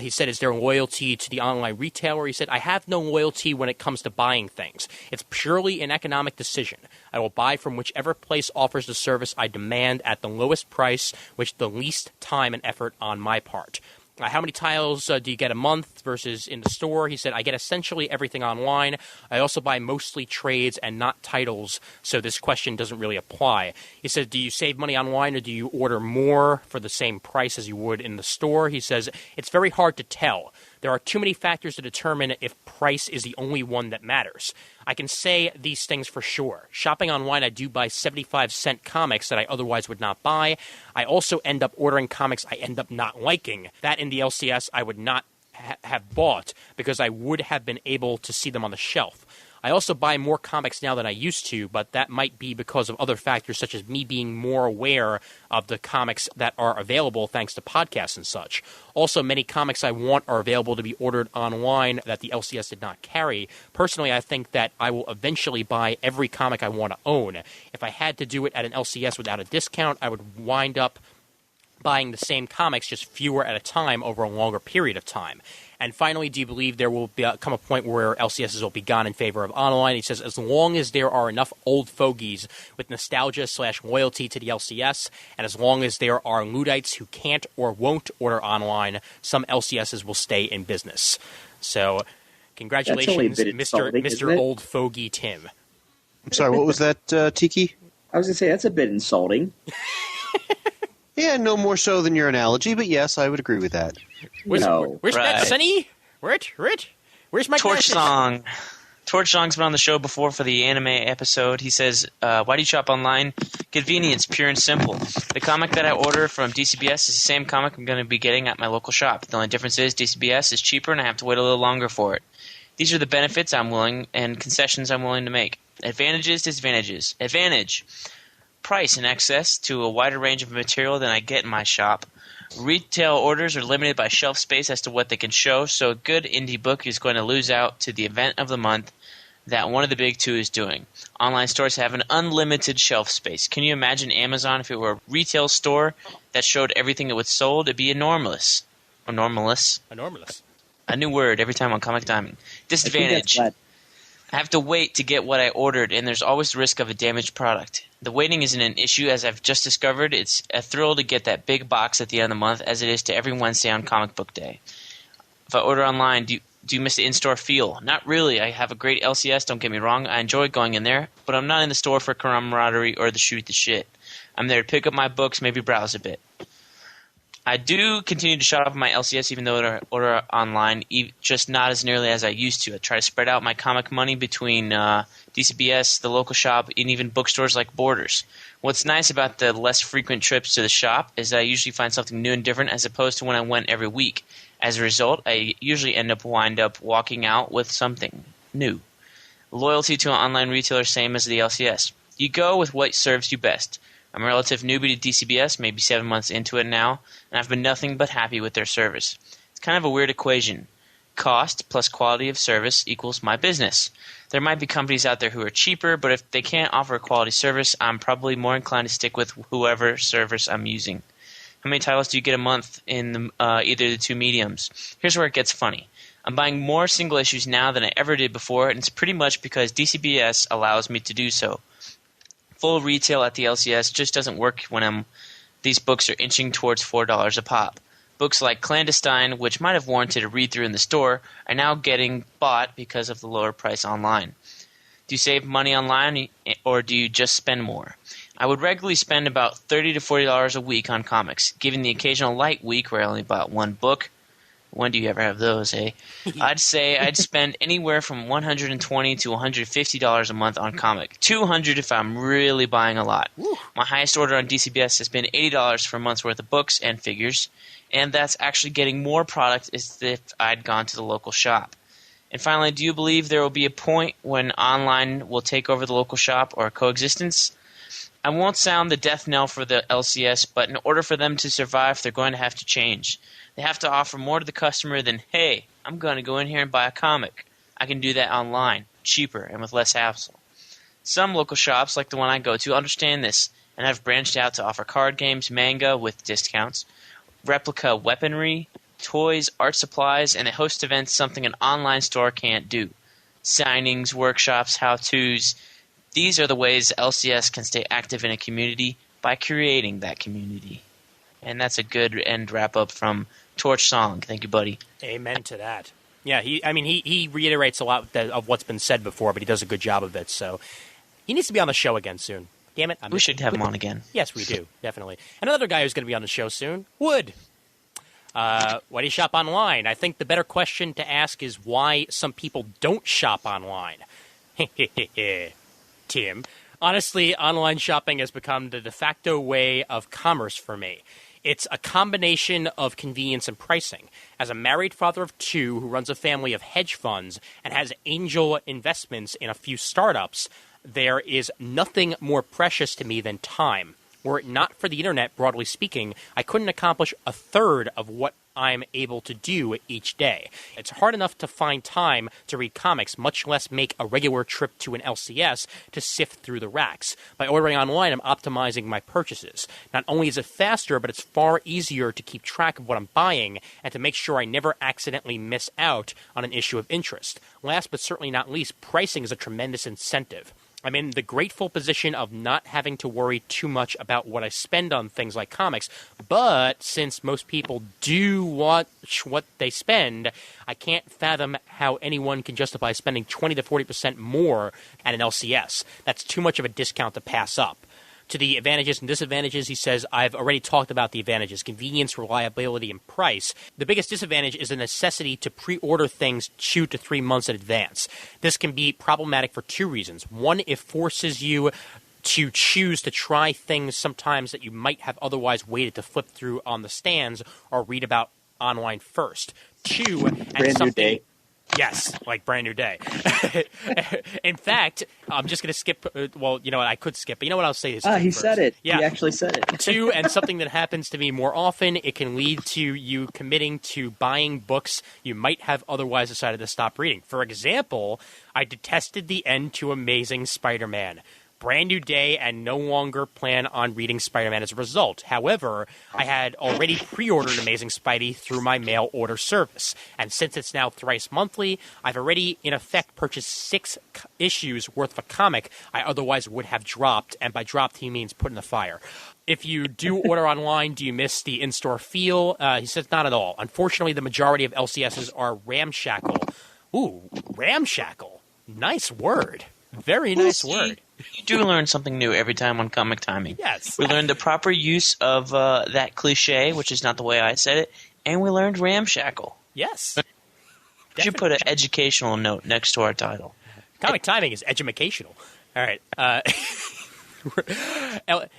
He said, is there loyalty to the online retailer? He said, I have no loyalty when it comes to buying things. It's purely an economic decision. I will buy from whichever place offers the service I demand at the lowest price, with the least time and effort on my part. How many titles do you get a month versus in the store? He said, I get essentially everything online. I also buy mostly trades and not titles, so this question doesn't really apply. He said, do you save money online or do you order more for the same price as you would in the store? He says, it's very hard to tell. There are too many factors to determine if price is the only one that matters. I can say these things for sure. Shopping online, I do buy 75-cent comics that I otherwise would not buy. I also end up ordering comics I end up not liking. That in the LCS I would not have bought because I would have been able to see them on the shelf. I also buy more comics now than I used to, but that might be because of other factors such as me being more aware of the comics that are available thanks to podcasts and such. Also, many comics I want are available to be ordered online that the LCS did not carry. Personally, I think that I will eventually buy every comic I want to own. If I had to do it at an LCS without a discount, I would wind up buying the same comics, just fewer at a time over a longer period of time. And finally, do you believe there will come a point where LCSs will be gone in favor of online? He says, as long as there are enough old fogies with nostalgia/loyalty to the LCS, and as long as there are Luddites who can't or won't order online, some LCSs will stay in business. So, congratulations, Mr. Old Fogey Tim. I'm sorry, what was that, Tiki? I was going to say, that's a bit insulting. Yeah, no more so than your analogy, but yes, I would agree with that. Where's that, Sonny? Where's my Torch glasses? Song. Torch Song's been on the show before for the anime episode. He says, why do you shop online? Convenience, pure and simple. The comic that I order from DCBS is the same comic I'm going to be getting at my local shop. The only difference is DCBS is cheaper and I have to wait a little longer for it. These are the benefits I'm willing and concessions I'm willing to make. Advantages, disadvantages. Advantage. Price in excess to a wider range of material than I get in my shop. Retail orders are limited by shelf space as to what they can show, so a good indie book is going to lose out to the event of the month that one of the big two is doing. Online stores have an unlimited shelf space. Can you imagine Amazon if it were a retail store that showed everything it was sold? It'd be enormous. Enormous. A new word every time on Comic Timing. Disadvantage. I have to wait to get what I ordered, and there's always the risk of a damaged product. The waiting isn't an issue, as I've just discovered. It's a thrill to get that big box at the end of the month, as it is to every Wednesday on Comic Book Day. If I order online, do you miss the in-store feel? Not really. I have a great LCS, don't get me wrong. I enjoy going in there, but I'm not in the store for camaraderie or the shoot the shit. I'm there to pick up my books, maybe browse a bit. I do continue to shop my LCS even though I order online, just not as nearly as I used to. I try to spread out my comic money between DCBS, the local shop, and even bookstores like Borders. What's nice about the less frequent trips to the shop is that I usually find something new and different as opposed to when I went every week. As a result, I usually wind up walking out with something new. Loyalty to an online retailer, same as the LCS. You go with what serves you best. I'm a relative newbie to DCBS, maybe 7 months into it now, and I've been nothing but happy with their service. It's kind of a weird equation. Cost plus quality of service equals my business. There might be companies out there who are cheaper, but if they can't offer a quality service, I'm probably more inclined to stick with whoever service I'm using. How many titles do you get a month in either of the two mediums? Here's where it gets funny. I'm buying more single issues now than I ever did before, and it's pretty much because DCBS allows me to do so. Full retail at the LCS just doesn't work when these books are inching towards $4 a pop. Books like Clandestine, which might have warranted a read-through in the store, are now getting bought because of the lower price online. Do you save money online, or do you just spend more? I would regularly spend about $30 to $40 a week on comics. Given the occasional light week where I only bought one book, when do you ever have those, eh? I'd say I'd spend anywhere from $120 to $150 a month on comic. $200 if I'm really buying a lot. Woo. My highest order on DCBS has been $80 for a month's worth of books and figures, and that's actually getting more product as if I'd gone to the local shop. And finally, do you believe there will be a point when online will take over the local shop or coexistence? I won't sound the death knell for the LCS, but in order for them to survive, they're going to have to change. They have to offer more to the customer than, hey, I'm going to go in here and buy a comic. I can do that online, cheaper, and with less hassle. Some local shops, like the one I go to, understand this and have branched out to offer card games, manga with discounts, replica weaponry, toys, art supplies, and a host of events, something an online store can't do. Signings, workshops, how-tos. These are the ways LCS can stay active in a community by creating that community. And that's a good end wrap-up from Torch Song. Thank you, buddy. Amen to that. Yeah, he reiterates a lot of what's been said before, but he does a good job of it. So he needs to be on the show again soon. Damn it. We should have him on again. Yes, we do. Definitely. And another guy who's going to be on the show soon, Wood. Why do you shop online? I think the better question to ask is why some people don't shop online. Tim. Honestly, online shopping has become the de facto way of commerce for me. It's a combination of convenience and pricing. As a married father of two who runs a family of hedge funds and has angel investments in a few startups, there is nothing more precious to me than time. Were it not for the internet, broadly speaking, I couldn't accomplish a third of what I'm able to do each day. It's hard enough to find time to read comics, much less make a regular trip to an LCS to sift through the racks. By ordering online, I'm optimizing my purchases. Not only is it faster, but it's far easier to keep track of what I'm buying and to make sure I never accidentally miss out on an issue of interest. Last but certainly not least, pricing is a tremendous incentive. I'm in the grateful position of not having to worry too much about what I spend on things like comics, but since most people do watch what they spend, I can't fathom how anyone can justify spending 20 to 40% more at an LCS. That's too much of a discount to pass up. To the advantages and disadvantages, he says, I've already talked about the advantages: convenience, reliability, and price. The biggest disadvantage is the necessity to pre-order things 2 to 3 months in advance. This can be problematic for two reasons. One, it forces you to choose to try things sometimes that you might have otherwise waited to flip through on the stands or read about online first. Two, and Brand new day. Yes, like Brand New Day. In fact, I'm just going to skip. Well, you know what? I could skip, but you know what? I'll say this. He first. said it. Yeah. He actually said it. Two, and something that happens to me more often, it can lead to you committing to buying books you might have otherwise decided to stop reading. For example, I detested the end to Amazing Spider-Man. Brand New Day, and no longer plan on reading Spider-Man as a result. However, I had already pre-ordered Amazing Spidey through my mail order service, and since it's now thrice monthly, I've already, in effect, purchased 6 issues worth of a comic I otherwise would have dropped, and by dropped he means put in the fire. If you do order online, do you miss the in-store feel? He says not at all. Unfortunately, the majority of LCSs are ramshackle. Ooh, ramshackle. Nice word. Very nice word. You do learn something new every time on Comic Timing. Yes. We learned the proper use of that cliche, which is not the way I said it, and we learned ramshackle. Yes. We should put an educational note next to our title. Comic Timing is educational. All right.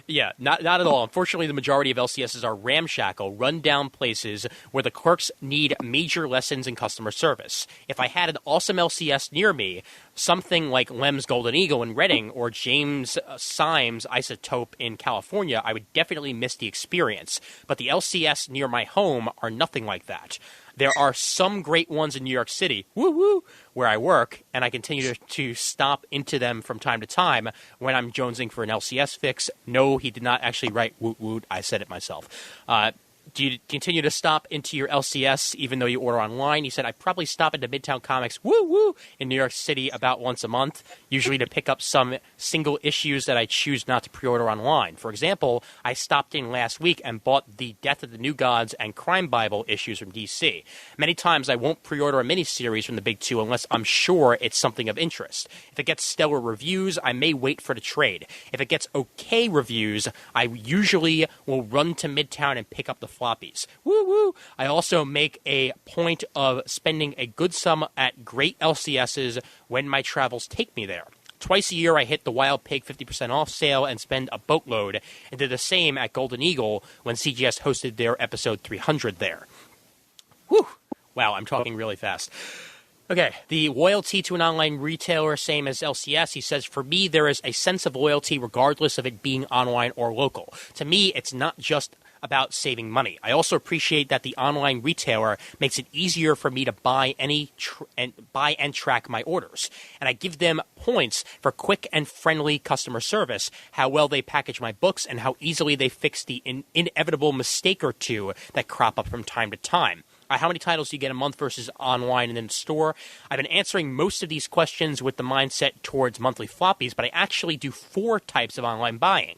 Yeah, not at all. Unfortunately, the majority of LCSs are ramshackle, run-down places where the clerks need major lessons in customer service. If I had an awesome LCS near me, something like Lem's Golden Eagle in Reading or James Symes Isotope in California, I would definitely miss the experience. But the LCS near my home are nothing like that. There are some great ones in New York City, woo-woo, where I work, and I continue to stop into them from time to time when I'm jonesing for an LCS fix. No, he did not actually write woot-woot. I said it myself. Do you continue to stop into your LCS even though you order online? He said, I probably stop into Midtown Comics, woo-woo, in New York City about once a month, usually to pick up some single issues that I choose not to pre-order online. For example, I stopped in last week and bought the Death of the New Gods and Crime Bible issues from DC. Many times I won't pre-order a miniseries from the big two unless I'm sure it's something of interest. If it gets stellar reviews, I may wait for the trade. If it gets okay reviews, I usually will run to Midtown and pick up the floppies. Woo-woo! I also make a point of spending a good sum at great LCSs when my travels take me there. Twice a year, I hit the Wild Pig 50% off sale and spend a boatload, and did the same at Golden Eagle when CGS hosted their episode 300 there. Whew! Wow, I'm talking really fast. Okay, the loyalty to an online retailer, same as LCS. He says, for me, there is a sense of loyalty regardless of it being online or local. To me, it's not just about saving money. I also appreciate that the online retailer makes it easier for me to buy and track my orders. And I give them points for quick and friendly customer service, how well they package my books, and how easily they fix the inevitable mistake or two that crop up from time to time. How many titles do you get a month versus online and in store? I've been answering most of these questions with the mindset towards monthly floppies, but I actually do 4 types of online buying.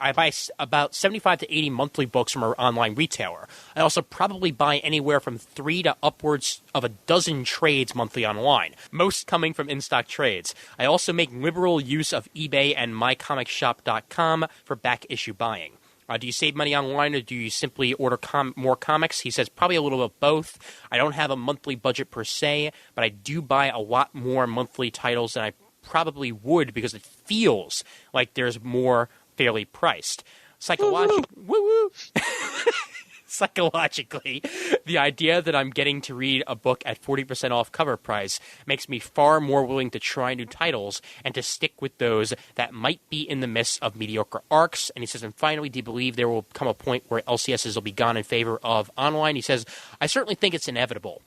I buy about 75 to 80 monthly books from an online retailer. I also probably buy anywhere from 3 to upwards of a dozen trades monthly online, most coming from in-stock trades. I also make liberal use of eBay and mycomicshop.com for back-issue buying. Do you save money online, or do you simply order more comics? He says probably a little of both. I don't have a monthly budget per se, but I do buy a lot more monthly titles than I probably would because it feels like there's more fairly priced. Psychologically, the idea that I'm getting to read a book at 40% off cover price makes me far more willing to try new titles and to stick with those that might be in the midst of mediocre arcs. And he says, and finally, do you believe there will come a point where LCSs will be gone in favor of online? He says, I certainly think it's inevitable.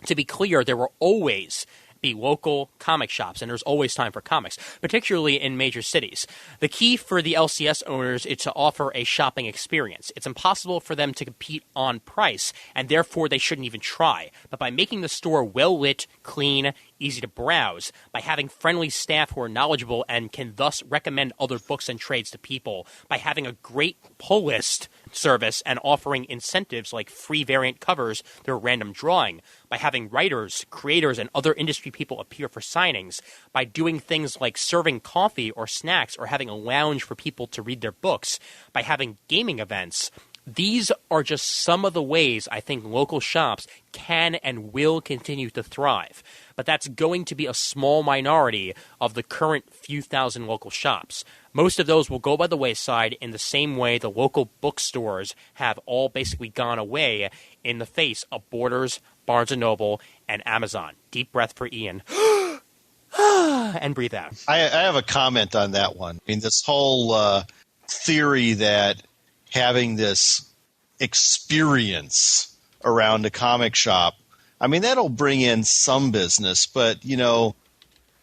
To be clear, there will always be local comic shops, and there's always time for comics, particularly in major cities. The key for the LCS owners is to offer a shopping experience. It's impossible for them to compete on price, and therefore they shouldn't even try. But by making the store well-lit, clean, easy to browse, by having friendly staff who are knowledgeable and can thus recommend other books and trades to people, by having a great pull list service and offering incentives like free variant covers through random drawing, by having writers, creators, and other industry people appear for signings, by doing things like serving coffee or snacks or having a lounge for people to read their books, by having gaming events. These are just some of the ways I think local shops can and will continue to thrive. But that's going to be a small minority of the current few thousand local shops. Most of those will go by the wayside in the same way the local bookstores have all basically gone away in the face of Borders, Barnes & Noble, and Amazon. Deep breath for Ian. And breathe out. I have a comment on that one. I mean, this whole theory that having this experience around a comic shop, I mean, that'll bring in some business, but, you know,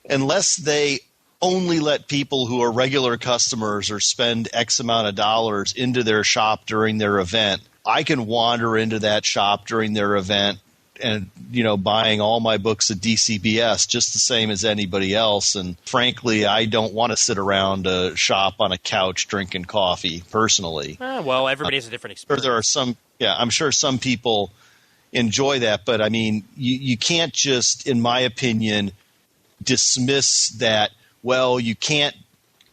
unless they only let people who are regular customers or spend X amount of dollars into their shop during their event, I can wander into that shop during their event and, you know, buying all my books at DCBS just the same as anybody else. And frankly, I don't want to sit around a shop on a couch drinking coffee personally. Well, everybody has a different experience. There are some, I'm sure some people enjoy that, but I mean, you can't just, in my opinion, dismiss that, well, you can't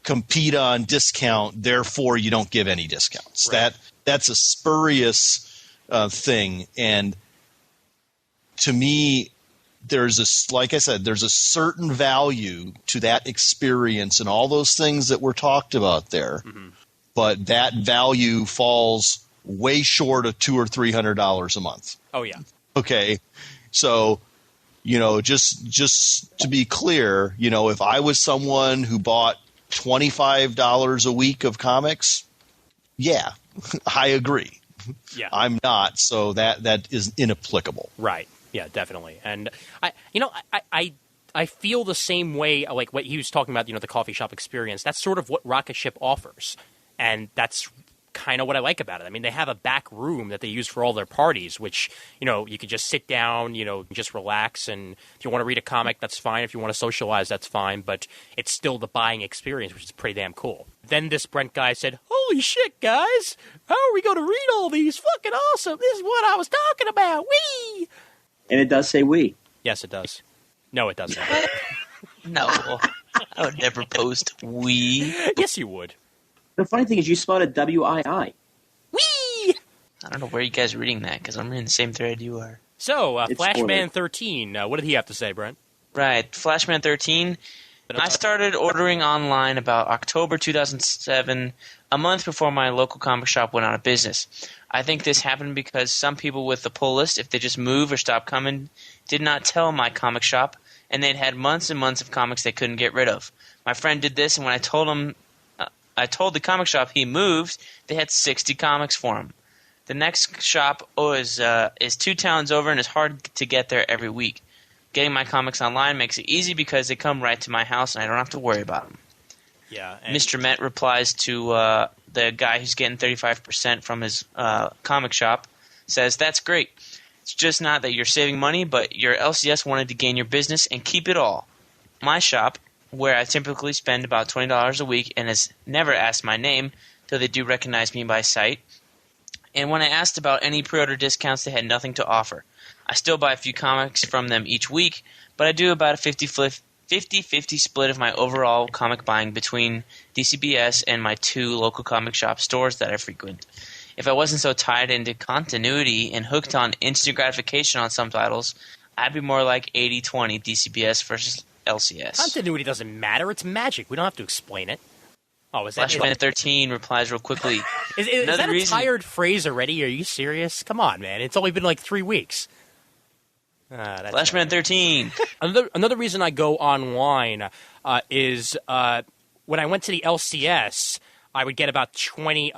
compete on discount, therefore you don't give any discounts. Right. That's a spurious thing, and to me, like I said, there's a certain value to that experience and all those things that were talked about there. Mm-hmm. But that value falls way short of $200 or $300 a month. Oh yeah. Okay. So, just to be clear, if I was someone who bought $25 a week of comics, yeah, I agree. Yeah. I'm not, so that is inapplicable. Right. Yeah, definitely. And I feel the same way, like what he was talking about, the coffee shop experience. That's sort of what Rocket Ship offers. And that's kind of what I like about it. I mean, they have a back room that they use for all their parties, which, you could just sit down, just relax. And if you want to read a comic, that's fine. If you want to socialize, that's fine. But it's still the buying experience, which is pretty damn cool. Then this Brent guy said, "Holy shit, guys. How are we going to read all these? Fucking awesome. This is what I was talking about. Whee!" And it does say we. Yes, it does. No, it doesn't. No, I would never post we. Yes, you would. The funny thing is you spelled it W-I-I. Whee! I don't know where you guys are reading that because I'm reading the same thread you are. So, It's Flashman spoiler. 13, what did he have to say, Brent? Right, Flashman 13. I started ordering online about October 2007, a month before my local comic shop went out of business. I think this happened because some people with the pull list, if they just move or stop coming, did not tell my comic shop, and they'd had months and months of comics they couldn't get rid of. My friend did this, and when I told the comic shop he moved, they had 60 comics for him. The next shop is 2 towns over and is hard to get there every week. Getting my comics online makes it easy because they come right to my house and I don't have to worry about them. Yeah. Mr. Met replies to the guy who's getting 35% from his comic shop, says, "That's great. It's just not that you're saving money, but your LCS wanted to gain your business and keep it all. My shop, where I typically spend about $20 a week and has never asked my name, though they do recognize me by sight. And when I asked about any pre-order discounts, they had nothing to offer. I still buy a few comics from them each week, but I do about a 50-50 split of my overall comic buying between DCBS and my 2 local comic shop stores that I frequent. If I wasn't so tied into continuity and hooked on instant gratification on some titles, I'd be more like 80-20 DCBS versus LCS." Continuity doesn't matter. It's magic. We don't have to explain it. Oh, is that Flashman 13 replies real quickly. Is Another that a reason- tired phrase already? Are you serious? Come on, man. It's only been like 3 weeks. That's Flashman 13. Another reason I go online is when I went to the LCS, I would get about 20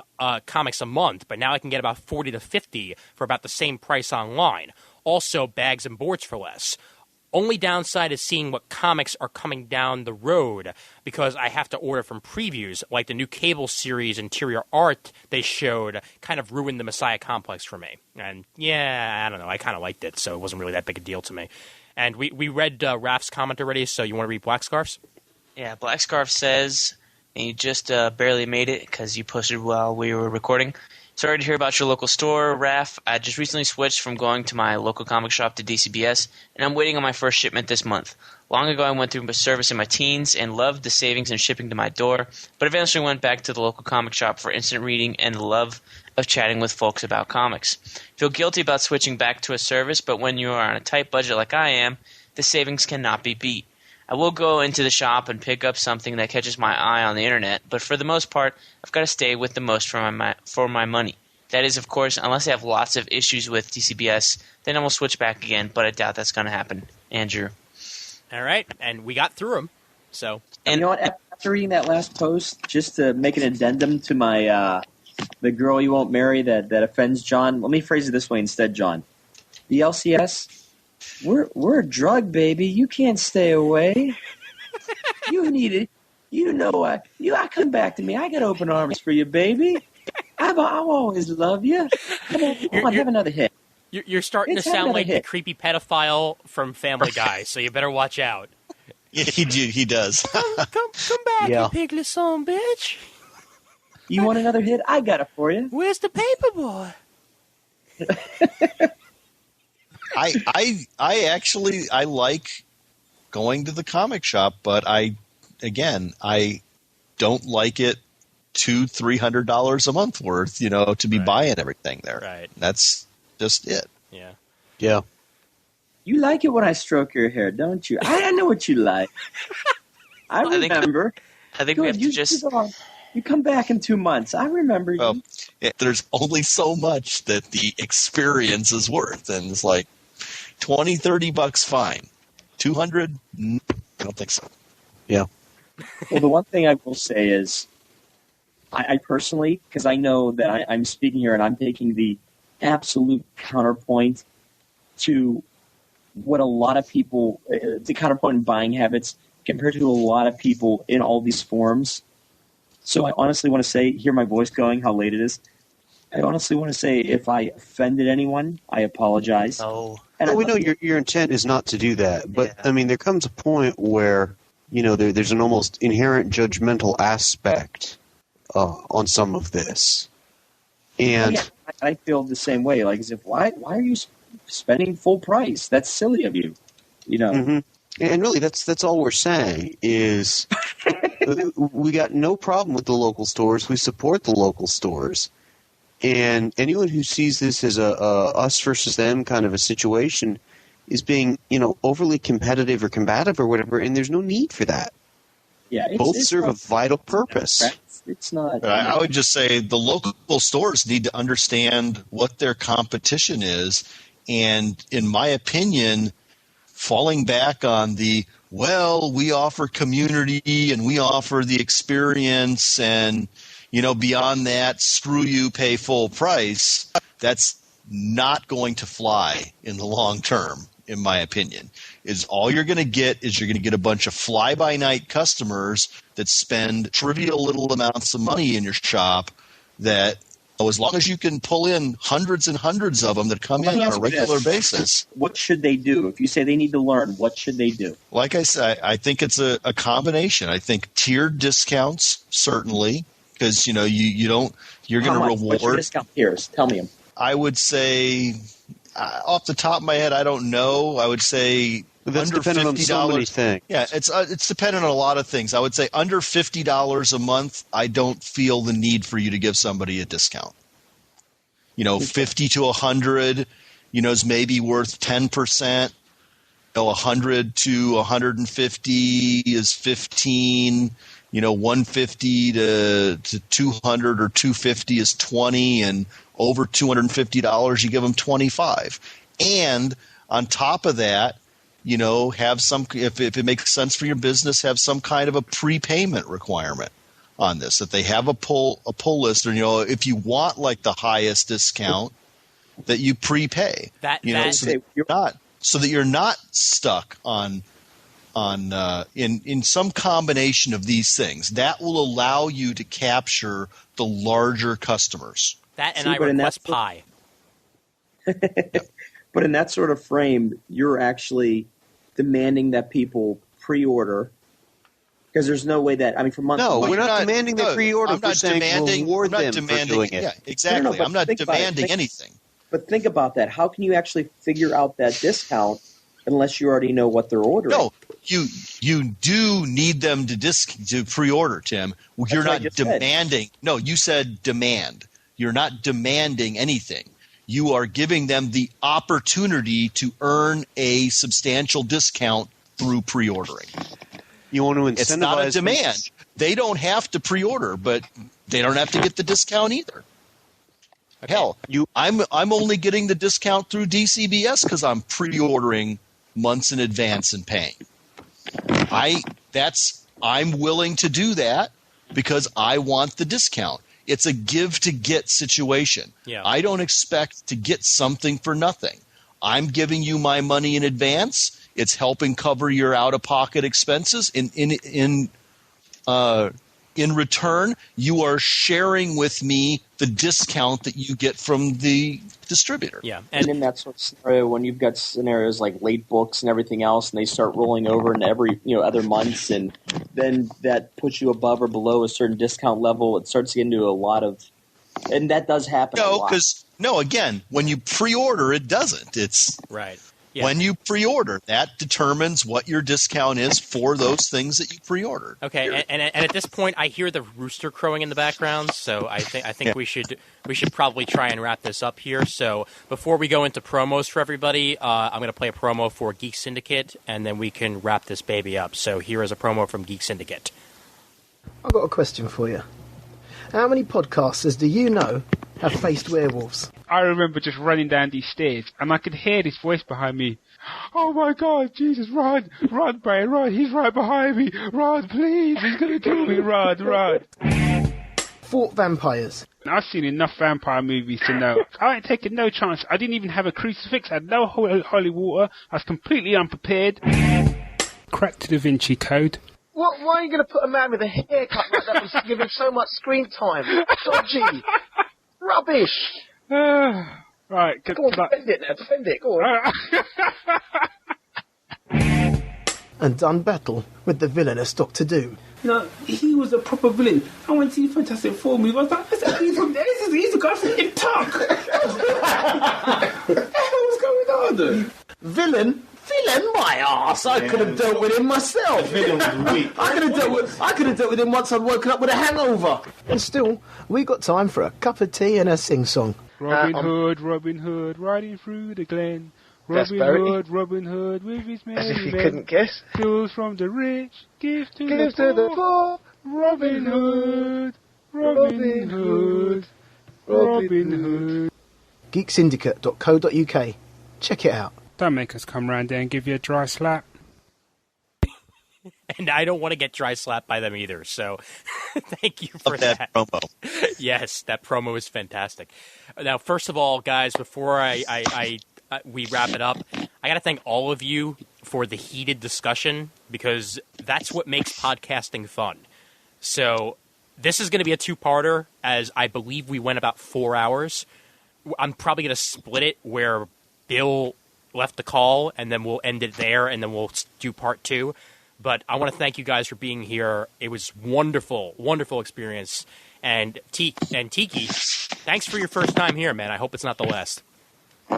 comics a month, but now I can get about 40 to 50 for about the same price online. Also, bags and boards for less. Only downside is seeing what comics are coming down the road because I have to order from previews, like the new Cable series interior art they showed kind of ruined the Messiah Complex for me. And yeah, I don't know, I kind of liked it, so it wasn't really that big a deal to me. And we read Raph's comment already, so you want to read Black Scarf's? Yeah, Black Scarf says, and you just barely made it because you posted while we were recording. Sorry to hear about your local store, Raph. I just recently switched from going to my local comic shop to DCBS, and I'm waiting on my first shipment this month. Long ago, I went through a service in my teens and loved the savings and shipping to my door, but eventually went back to the local comic shop for instant reading and the love of chatting with folks about comics. Feel guilty about switching back to a service, but when you are on a tight budget like I am, the savings cannot be beat. I will go into the shop and pick up something that catches my eye on the internet, but for the most part, I've got to stay with the most for my money. That is, of course, unless I have lots of issues with DCBS, then I will switch back again, but I doubt that's going to happen. Andrew. All right, and we got through them, so... And you know what? After reading that last post, just to make an addendum to my the girl you won't marry that offends John, let me phrase it this way instead, John. The LCS... We're a drug, baby. You can't stay away. You need it. You know I come back to me. I got open arms for you, baby. I'll always love you. Come on, have another hit. You're starting Let's to have sound another like the hit. creepy pedophile from Family Guy, so you better watch out. Yeah, he does. Come back, Yeah. you piglet son bitch. You want another hit? I got it for you. Where's the paper boy? I actually like going to the comic shop, but I don't like it $200-$300 a month worth, to be Right. buying everything there. Right. That's just it. Yeah. Yeah. You like it when I stroke your hair, don't you? I know what you like. I remember. I think we have to just. You come back in 2 months. I remember you. Well, there's only so much that the experience is worth, and it's like $20-$30 fine. 200? I don't think so. Yeah. Well, the one thing I will say is, I personally, because I know that I'm speaking here and I'm taking the absolute counterpoint to what a lot of people, the counterpoint in buying habits compared to a lot of people in all these forums. So I honestly want to say, hear my voice going, how late it is. I honestly want to say, if I offended anyone, I apologize. Oh. And we know your intent is not to do that, but I mean, there comes a point where there's an almost inherent judgmental aspect on some of this, and I feel the same way. Like, as if why are you spending full price? That's silly of you. Mm-hmm. And really, that's all we're saying is we got no problem with the local stores. We support the local stores. And anyone who sees this as a us versus them kind of a situation is being, overly competitive or combative or whatever, and there's no need for that. Yeah, both serve a vital purpose. It's not. I would just say the local stores need to understand what their competition is, and in my opinion, falling back on we offer community and we offer the experience and, beyond that, screw you, pay full price, that's not going to fly in the long term, in my opinion. All you're going to get a bunch of fly-by-night customers that spend trivial little amounts of money in your shop that, as long as you can pull in hundreds and hundreds of them that come in on a regular basis. What should they do? If you say they need to learn, what should they do? Like I said, I think it's a combination. I think tiered discounts, certainly, because, you're going to reward. What's your discount tiers? Tell me them. I would say, off the top of my head, I don't know. I would say that's under dependent on so many things. Yeah, it's dependent on a lot of things. I would say under $50 a month, I don't feel the need for you to give somebody a discount. 50 to 100, is maybe worth 10%. 100 to 150 is 15. 150 to 200 or 250 is 20, and over $250 you give them 25. And on top of that, have some, if it makes sense for your business, have some kind of a prepayment requirement on this, that they have a pull list, or if you want like the highest discount, that you prepay. So that you're not stuck on in some combination of these things. That will allow you to capture the larger customers. That and I request pie. But in that sort of frame, you're actually demanding that people pre-order, because there's no way that, for months. No, we're not demanding the pre-order. I'm not demanding. Reward them for doing it. Yeah, exactly. No, I'm not demanding anything. But think about that. How can you actually figure out that discount unless you already know what they're ordering? No, you do need them to pre-order, Tim. You're not demanding. No, you said demand. You're not demanding anything. You are giving them the opportunity to earn a substantial discount through pre-ordering. You want to incentivize. It's not a demand. They don't have to pre-order, but they don't have to get the discount either. Okay. Hell, I'm only getting the discount through DCBS because I'm pre-ordering months in advance and paying. I'm willing to do that because I want the discount. It's a give to get situation. Yeah. I don't expect to get something for nothing. I'm giving you my money in advance. It's helping cover your out-of-pocket expenses. In return, you are sharing with me the discount that you get from the distributor. Yeah, and in that sort of scenario, when you've got scenarios like late books and everything else, and they start rolling over into every other months, and then that puts you above or below a certain discount level, it starts to get into a lot of, and that does happen. No, because again, when you pre-order, it doesn't. It's right. Yeah. When you pre-order, that determines what your discount is for those things that you pre-ordered. Okay, and at this point, I hear the rooster crowing in the background, so I think we should probably try and wrap this up here. So before we go into promos for everybody, I'm going to play a promo for Geek Syndicate, and then we can wrap this baby up. So here is a promo from Geek Syndicate. I've got a question for you. How many podcasters do you know have faced werewolves? I remember just running down these stairs, and I could hear this voice behind me. Oh my God, Jesus, run, Brian, run, he's right behind me. Run, please, he's going to kill me, run. Fought vampires. I've seen enough vampire movies to know. I ain't taking no chance. I didn't even have a crucifix, I had no holy water, I was completely unprepared. Cracked Da Vinci Code. What? Why are you going to put a man with a haircut like that and give him so much screen time? Dodgy. Rubbish. Right, Go on, defend it now, defend it, go on. And done battle with the villainous Doctor Doom. No, he was a proper villain. I went to see Fantastic Four movie. I was like, he's the guy from Nip Tuck. What the hell was going on? Villain, my arse! I could have dealt with him myself. Villain was weak. I could have dealt with him once I'd woken up with a hangover. And still, we got time for a cup of tea and a sing-song. Robin Hood, riding through the glen. Robin Hood, with his merry As if you men. couldn't guess. Steals from the rich, gives to Give the to the poor. poor. Robin Hood, Robin Hood, Robin Hood. Geeksyndicate.co.uk. Check it out. Don't make us come round there and give you a dry slap. And I don't want to get dry slapped by them either, so thank you for Love that promo. Yes, that promo is fantastic. Now, first of all, guys, before we wrap it up, I got to thank all of you for the heated discussion, because that's what makes podcasting fun. So this is going to be a two-parter, as I believe we went about 4 hours. I'm probably going to split it where Bill left the call, and then we'll end it there, and then we'll do part two. But I want to thank you guys for being here. It was wonderful, wonderful experience. And Tiki, thanks for your first time here, man. I hope it's not the last.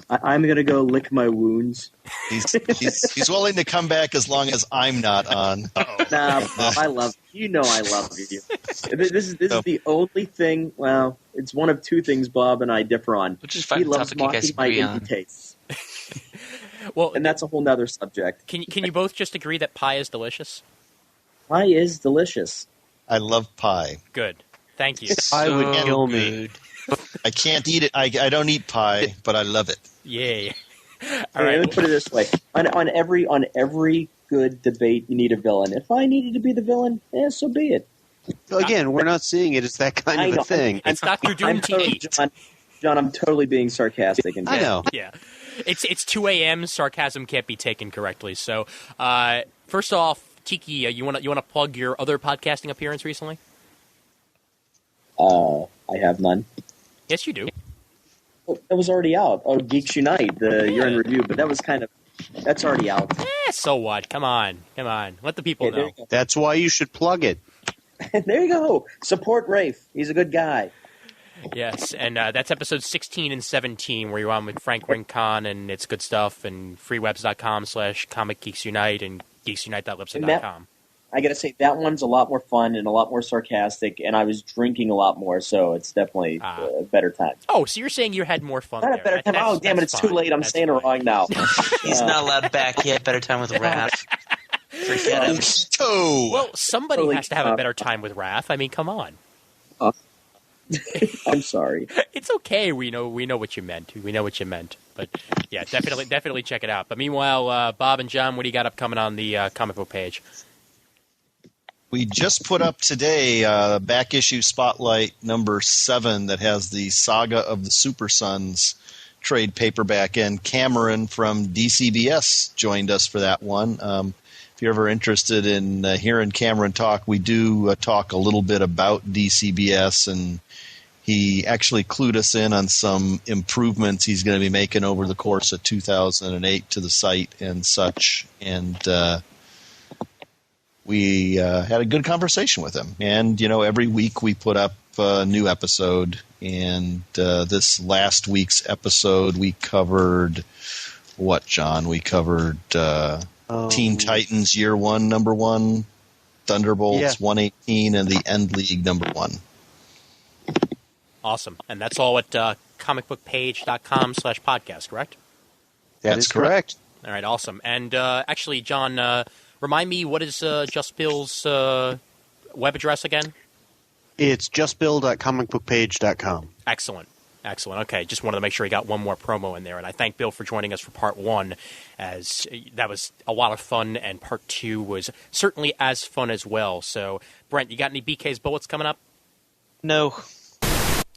I'm going to go lick my wounds. He's willing to come back as long as I'm not on. Nah, I love you. Know I love you. This is the only thing. Well, it's one of two things Bob and I differ on. Which is He fine. loves Topic you guys mocking my agree indie on. tastes, Well, and that's a whole nother subject. can you both just agree that pie is delicious? Pie is delicious. I love pie. Good. Thank you. I would So kill me. good. I can't eat it. I don't eat pie, but I love it. Yay. All Let right. me put it this way: on every good debate, you need a villain. If I needed to be the villain, so be it. Again, we're not seeing it as that kind I of know. a thing. It's Dr. Doom I'm totally, Tiki. John, I'm totally being sarcastic. And I know. Yeah. It's 2 a.m. Sarcasm can't be taken correctly. So, first off, Tiki, you want to plug your other podcasting appearance recently? I have none. Yes, you do. Oh, that was already out. Oh, Geeks Unite, the year-end review, but that's already out. So what? Come on. Let the people Okay, there know. you go. That's why you should plug it. There you go. Support Rafe. He's a good guy. Yes, and that's episode 16 and 17, where you're on with Frank Rincon, and it's good stuff, and freewebs.com/comicgeeksunite and geeksunite.libsyn.com. I got to say, that one's a lot more fun and a lot more sarcastic, and I was drinking a lot more, so it's definitely a better time. Oh, so you're saying you had more fun Not there. a better time. That's- Oh, damn it, that's it's too fine. late. I'm That's saying it fine. wrong now. He's not allowed back yet. Better time with Raph. Forget him. Oh, Well, somebody Totally has to have a better time with Raph. I mean, come on. I'm sorry. It's okay. We know what you meant. We know what you meant. But yeah, definitely check it out. But meanwhile, Bob and John, what do you got upcoming on the comic book page? we just put up today back issue Spotlight number 7 that has the Saga of the Super Sons trade paperback, and Cameron from DCBS joined us for that one. If you're ever interested in hearing Cameron talk, we do talk a little bit about DCBS, and he actually clued us in on some improvements he's going to be making over the course of 2008 to the site and such. And we had a good conversation with him. And, you know, every week we put up a new episode. And this last week's episode, we covered what, John? We covered Teen Titans Year 1, number 1, Thunderbolts 118, and the End League number 1. Awesome. And that's all at comicbookpage.com/podcast, correct? That's correct. All right, awesome. And actually, John, remind me, what is Just Bill's web address again? It's justbill.comicbookpage.com. Excellent. Excellent. Okay, just wanted to make sure he got one more promo in there. And I thank Bill for joining us for part 1, as that was a lot of fun, and part 2 was certainly as fun as well. So, Brent, you got any BK's Bullets coming up? No.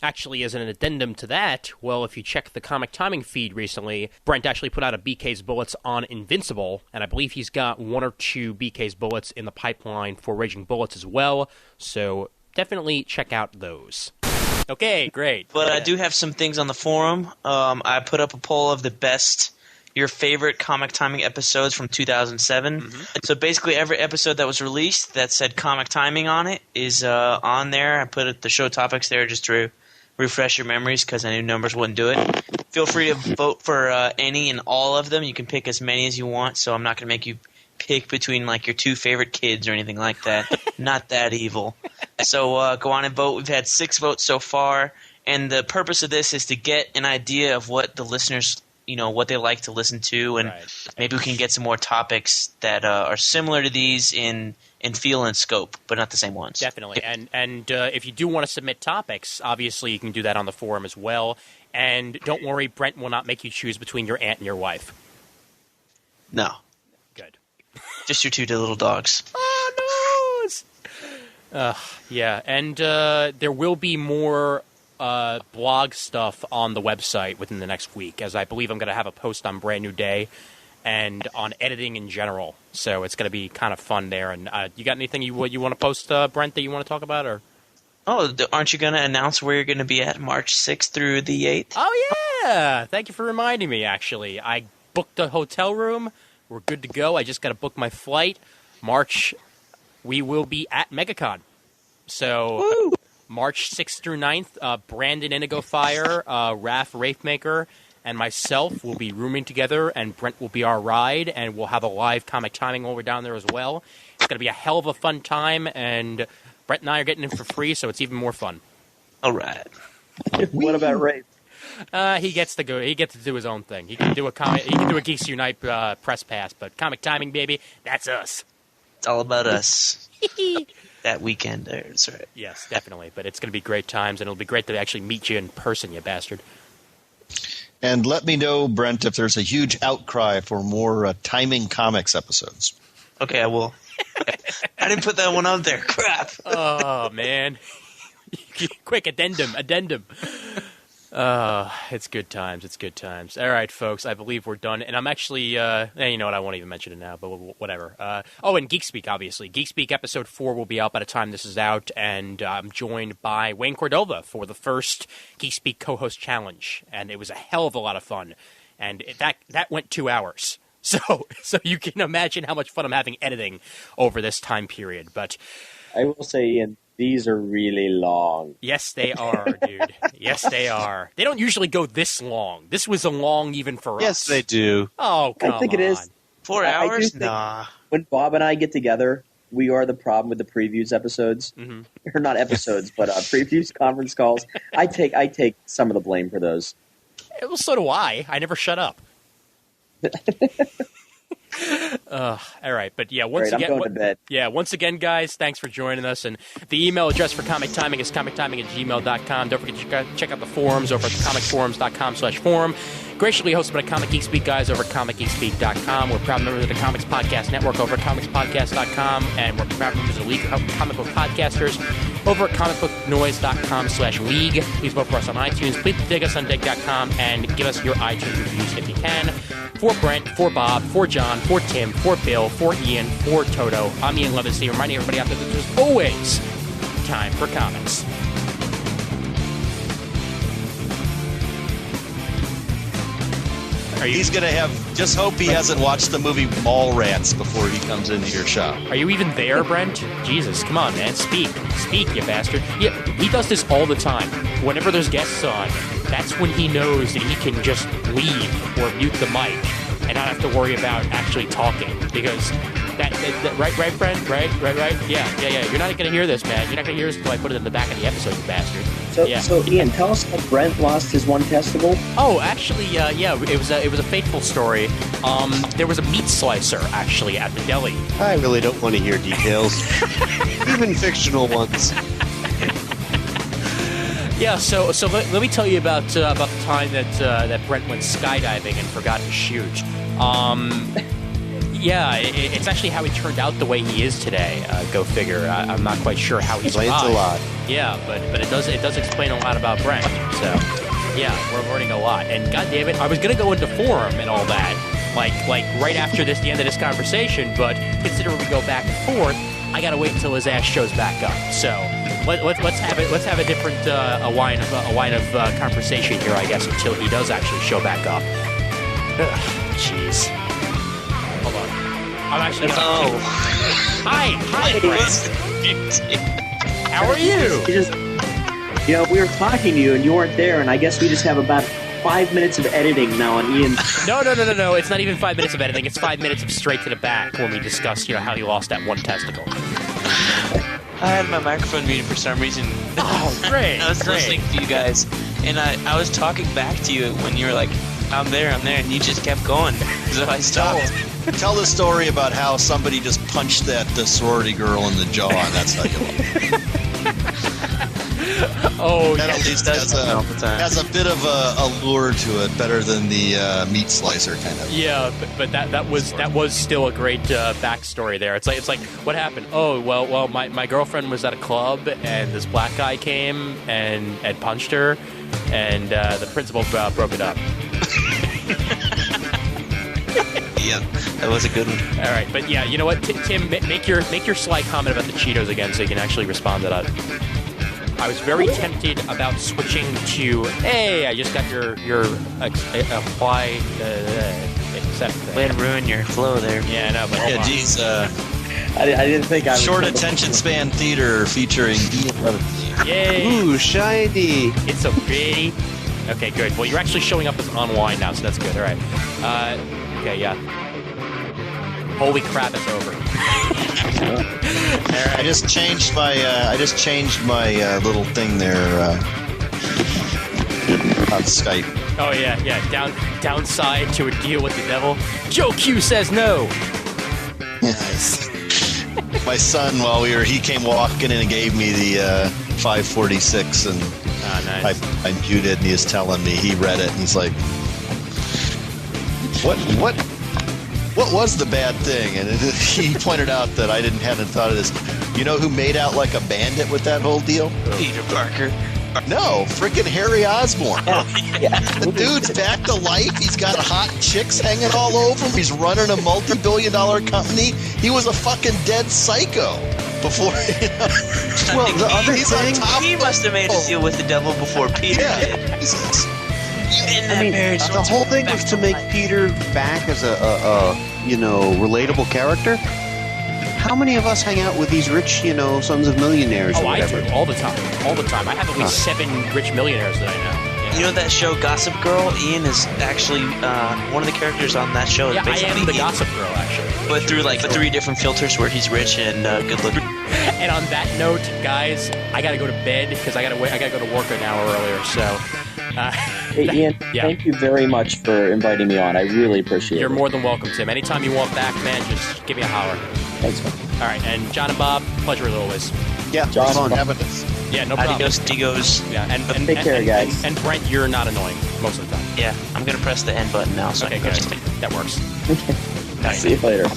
Actually, as an addendum to that, well, if you check the Comic Timing feed recently, Brent actually put out a BK's Bullets on Invincible, and I believe he's got 1 or 2 BK's Bullets in the pipeline for Raging Bullets as well, so definitely check out those. Okay, great. But I do have some things on the forum. I put up a poll of the best, your favorite Comic Timing episodes from 2007. Mm-hmm. So basically every episode that was released that said Comic Timing on it is on there. I put the show topics there just to refresh your memories because I knew numbers wouldn't do it. Feel free to vote for any and all of them. You can pick as many as you want, so I'm not going to make you pick between like your 2 favorite kids or anything like that. Not that evil. So go on and vote. We've had 6 votes so far, and the purpose of this is to get an idea of what the listeners, what they like to listen to, and maybe we can get some more topics that are similar to these in feel and scope, but not the same ones. Definitely. And if you do want to submit topics, obviously you can do that on the forum as well. And don't worry, Brent will not make you choose between your aunt and your wife. No. Good. Just your 2 little dogs. Oh, no! Yeah, and there will be more blog stuff on the website within the next week, as I believe I'm going to have a post on Brand New Day and on editing in general. So it's going to be kind of fun there. And you got anything you want to post, Brent, that you want to talk about? Or aren't you going to announce where you're going to be at March 6th through the 8th? Oh, yeah! Thank you for reminding me, actually. I booked a hotel room. We're good to go. I just got to book my flight. March, we will be at MegaCon. So, woo! March 6th through 9th, Brandon Indigo Fire, Raph Wraithmaker, and myself will be rooming together, and Brent will be our ride, and we'll have a live Comic Timing while we're down there as well. It's going to be a hell of a fun time, and Brent and I are getting in for free, so it's even more fun. All right. What about Rafe? He gets to go. He gets to do his own thing. He can do a Geeks Unite press pass, but Comic Timing, baby, that's us. It's all about us. That weekend there, that's right. Yes, definitely. But it's going to be great times, and it'll be great to actually meet you in person, you bastard. And let me know, Brent, if there's a huge outcry for more Timing Comics episodes. Okay, I will. I didn't put that one on there. Crap. Oh, man. Quick, addendum. It's good times. It's good times. All right, folks, I believe we're done. And I'm actually, you know what, I won't even mention it now, but whatever. And Geek Speak, obviously. Geek Speak Episode 4 will be out by the time this is out, and I'm joined by Wayne Cordova for the first Geek Speak co-host challenge, and it was a hell of a lot of fun. And that went 2 hours. So you can imagine how much fun I'm having editing over this time period. But I will say, Ian, these are really long. Yes, they are, dude. Yes, they are. They don't usually go this long. This was a long even for us. Yes, they do. Oh, come on. I think it is. 4 hours? Nah. When Bob and I get together, we are the problem with the previews episodes. Mm-hmm. Or not episodes, but previews, conference calls. I take some of the blame for those. Well, so do I. I never shut up. All right, but yeah, once again, I'm going to bed. Yeah, once again, guys, thanks for joining us. And the email address for Comic Timing is comictiming@gmail.com. Don't forget to check out the forums over at comicforums.com/forum. Graciously hosted by Comic Geek Speak guys over at comicgeekspeak.com. We're proud members of the Comics Podcast Network over at comicspodcast.com, and we're proud members of the League of Comic Book Podcasters over at comicbooknoise.com/league. Please vote for us on iTunes. Please dig us on dig.com and give us your iTunes reviews if you can. For Brent, for Bob, for John, for Tim, for Bill, for Ian, for Toto, I'm Ian Levinstein, reminding everybody out there that there's always time for comics. He's going to have, just hope he hasn't watched the movie Mallrats before he comes into your shop. Are you even there, Brent? Jesus, come on, man. Speak, you bastard. Yeah, he does this all the time. Whenever there's guests on, that's when he knows that he can just leave or mute the mic and not have to worry about actually talking because that right, Brent, right, yeah. You're not gonna hear this, man. You're not gonna hear this until I put it in the back of the episode, you bastard. So Ian, tell us how Brent lost his one testicle. Oh, actually, it was a fateful story. There was a meat slicer actually at the deli. I really don't want to hear details, even fictional ones. Yeah, so let me tell you about the time that Brent went skydiving and forgot his shoes. Yeah, it's actually how he turned out the way he is today. Go figure. I'm not quite sure how he survived. Explains a lot. Yeah, but it does explain a lot about Brent. So yeah, we're learning a lot. And God damn it, I was gonna go into forum and all that, like right after the end of this conversation. But considering we go back and forth, I gotta wait until his ass shows back up. So let's have a different a line of conversation here, I guess, until he does actually show back up. Jeez. Hold on. I'm actually gonna... Hi, Brent. How are you? We were talking to you and you weren't there, and I guess we just have about 5 minutes of editing now on Ian's. No. It's not even 5 minutes of editing. It's 5 minutes of straight to the back when we discuss, how he lost that one testicle. I had my microphone muted for some reason. Oh, great! I was listening to you guys, and I was talking back to you when you were like, I'm there, and you just kept going. So I stopped. Tell the story about how somebody just punched the sorority girl in the jaw, and that's how you lost. Oh, that at least has a bit of a lure to it, better than the meat slicer kind of. Yeah, but that was still a great backstory there. It's like what happened? Oh, well, my girlfriend was at a club and this black guy came and punched her, and the principal broke it up. Yeah, that was a good one. All right, but yeah, you know what, Tim, make your sly comment about the Cheetos again, so you can actually respond to that. I was very tempted about switching to, hey, I just got your apply accept thing. Way to ruin your flow there. Yeah, no, but yeah, geez. I didn't think I was short attention span theater featuring Ian Levinson. Yay! Ooh, shiny! It's so pretty. Okay, good. Well, you're actually showing up as online now, so that's good. All right. Okay, yeah. Holy crap, it's over. Right. I just changed my little thing there on Skype. Oh yeah. Downside to a deal with the devil. Joe Q says no. Nice. My son, he came walking in and gave me the 546, and nice. I muted, and he was telling me he read it, and he's like, What was the bad thing? And he pointed out that I hadn't thought of this. You know who made out like a bandit with that whole deal? Peter Parker. No, freaking Harry Osborn. Yeah. The dude's back to life. He's got hot chicks hanging all over him. He's running a multi-billion-dollar company. He was a fucking dead psycho before. Well, the other thing, he must have made a deal with the devil before Peter did. Jesus. The whole thing was to make Peter back as a relatable character. How many of us hang out with these rich, sons of millionaires or whatever? I do, all the time. I have at least 7 rich millionaires that I know. Yeah. You know that show Gossip Girl? Ian is actually one of the characters on that show. Yeah, I am the Gossip Girl, actually. But through 3 different filters where he's rich and good looking. And on that note, guys, I gotta go to bed because I gotta go to work an hour earlier. So. Hey, Ian, thank you very much for inviting me on. I really appreciate it. You're more than welcome, Tim. Anytime you want back, man, just give me a holler. Thanks, man. All right, and John and Bob, pleasure as always. Yeah, John, fun. Yeah, no problem. Adios, Digos. Yeah, and take care, guys. And Brent, you're not annoying most of the time. Yeah, I'm gonna press the end button now. So okay, good. That works. Okay. See you later.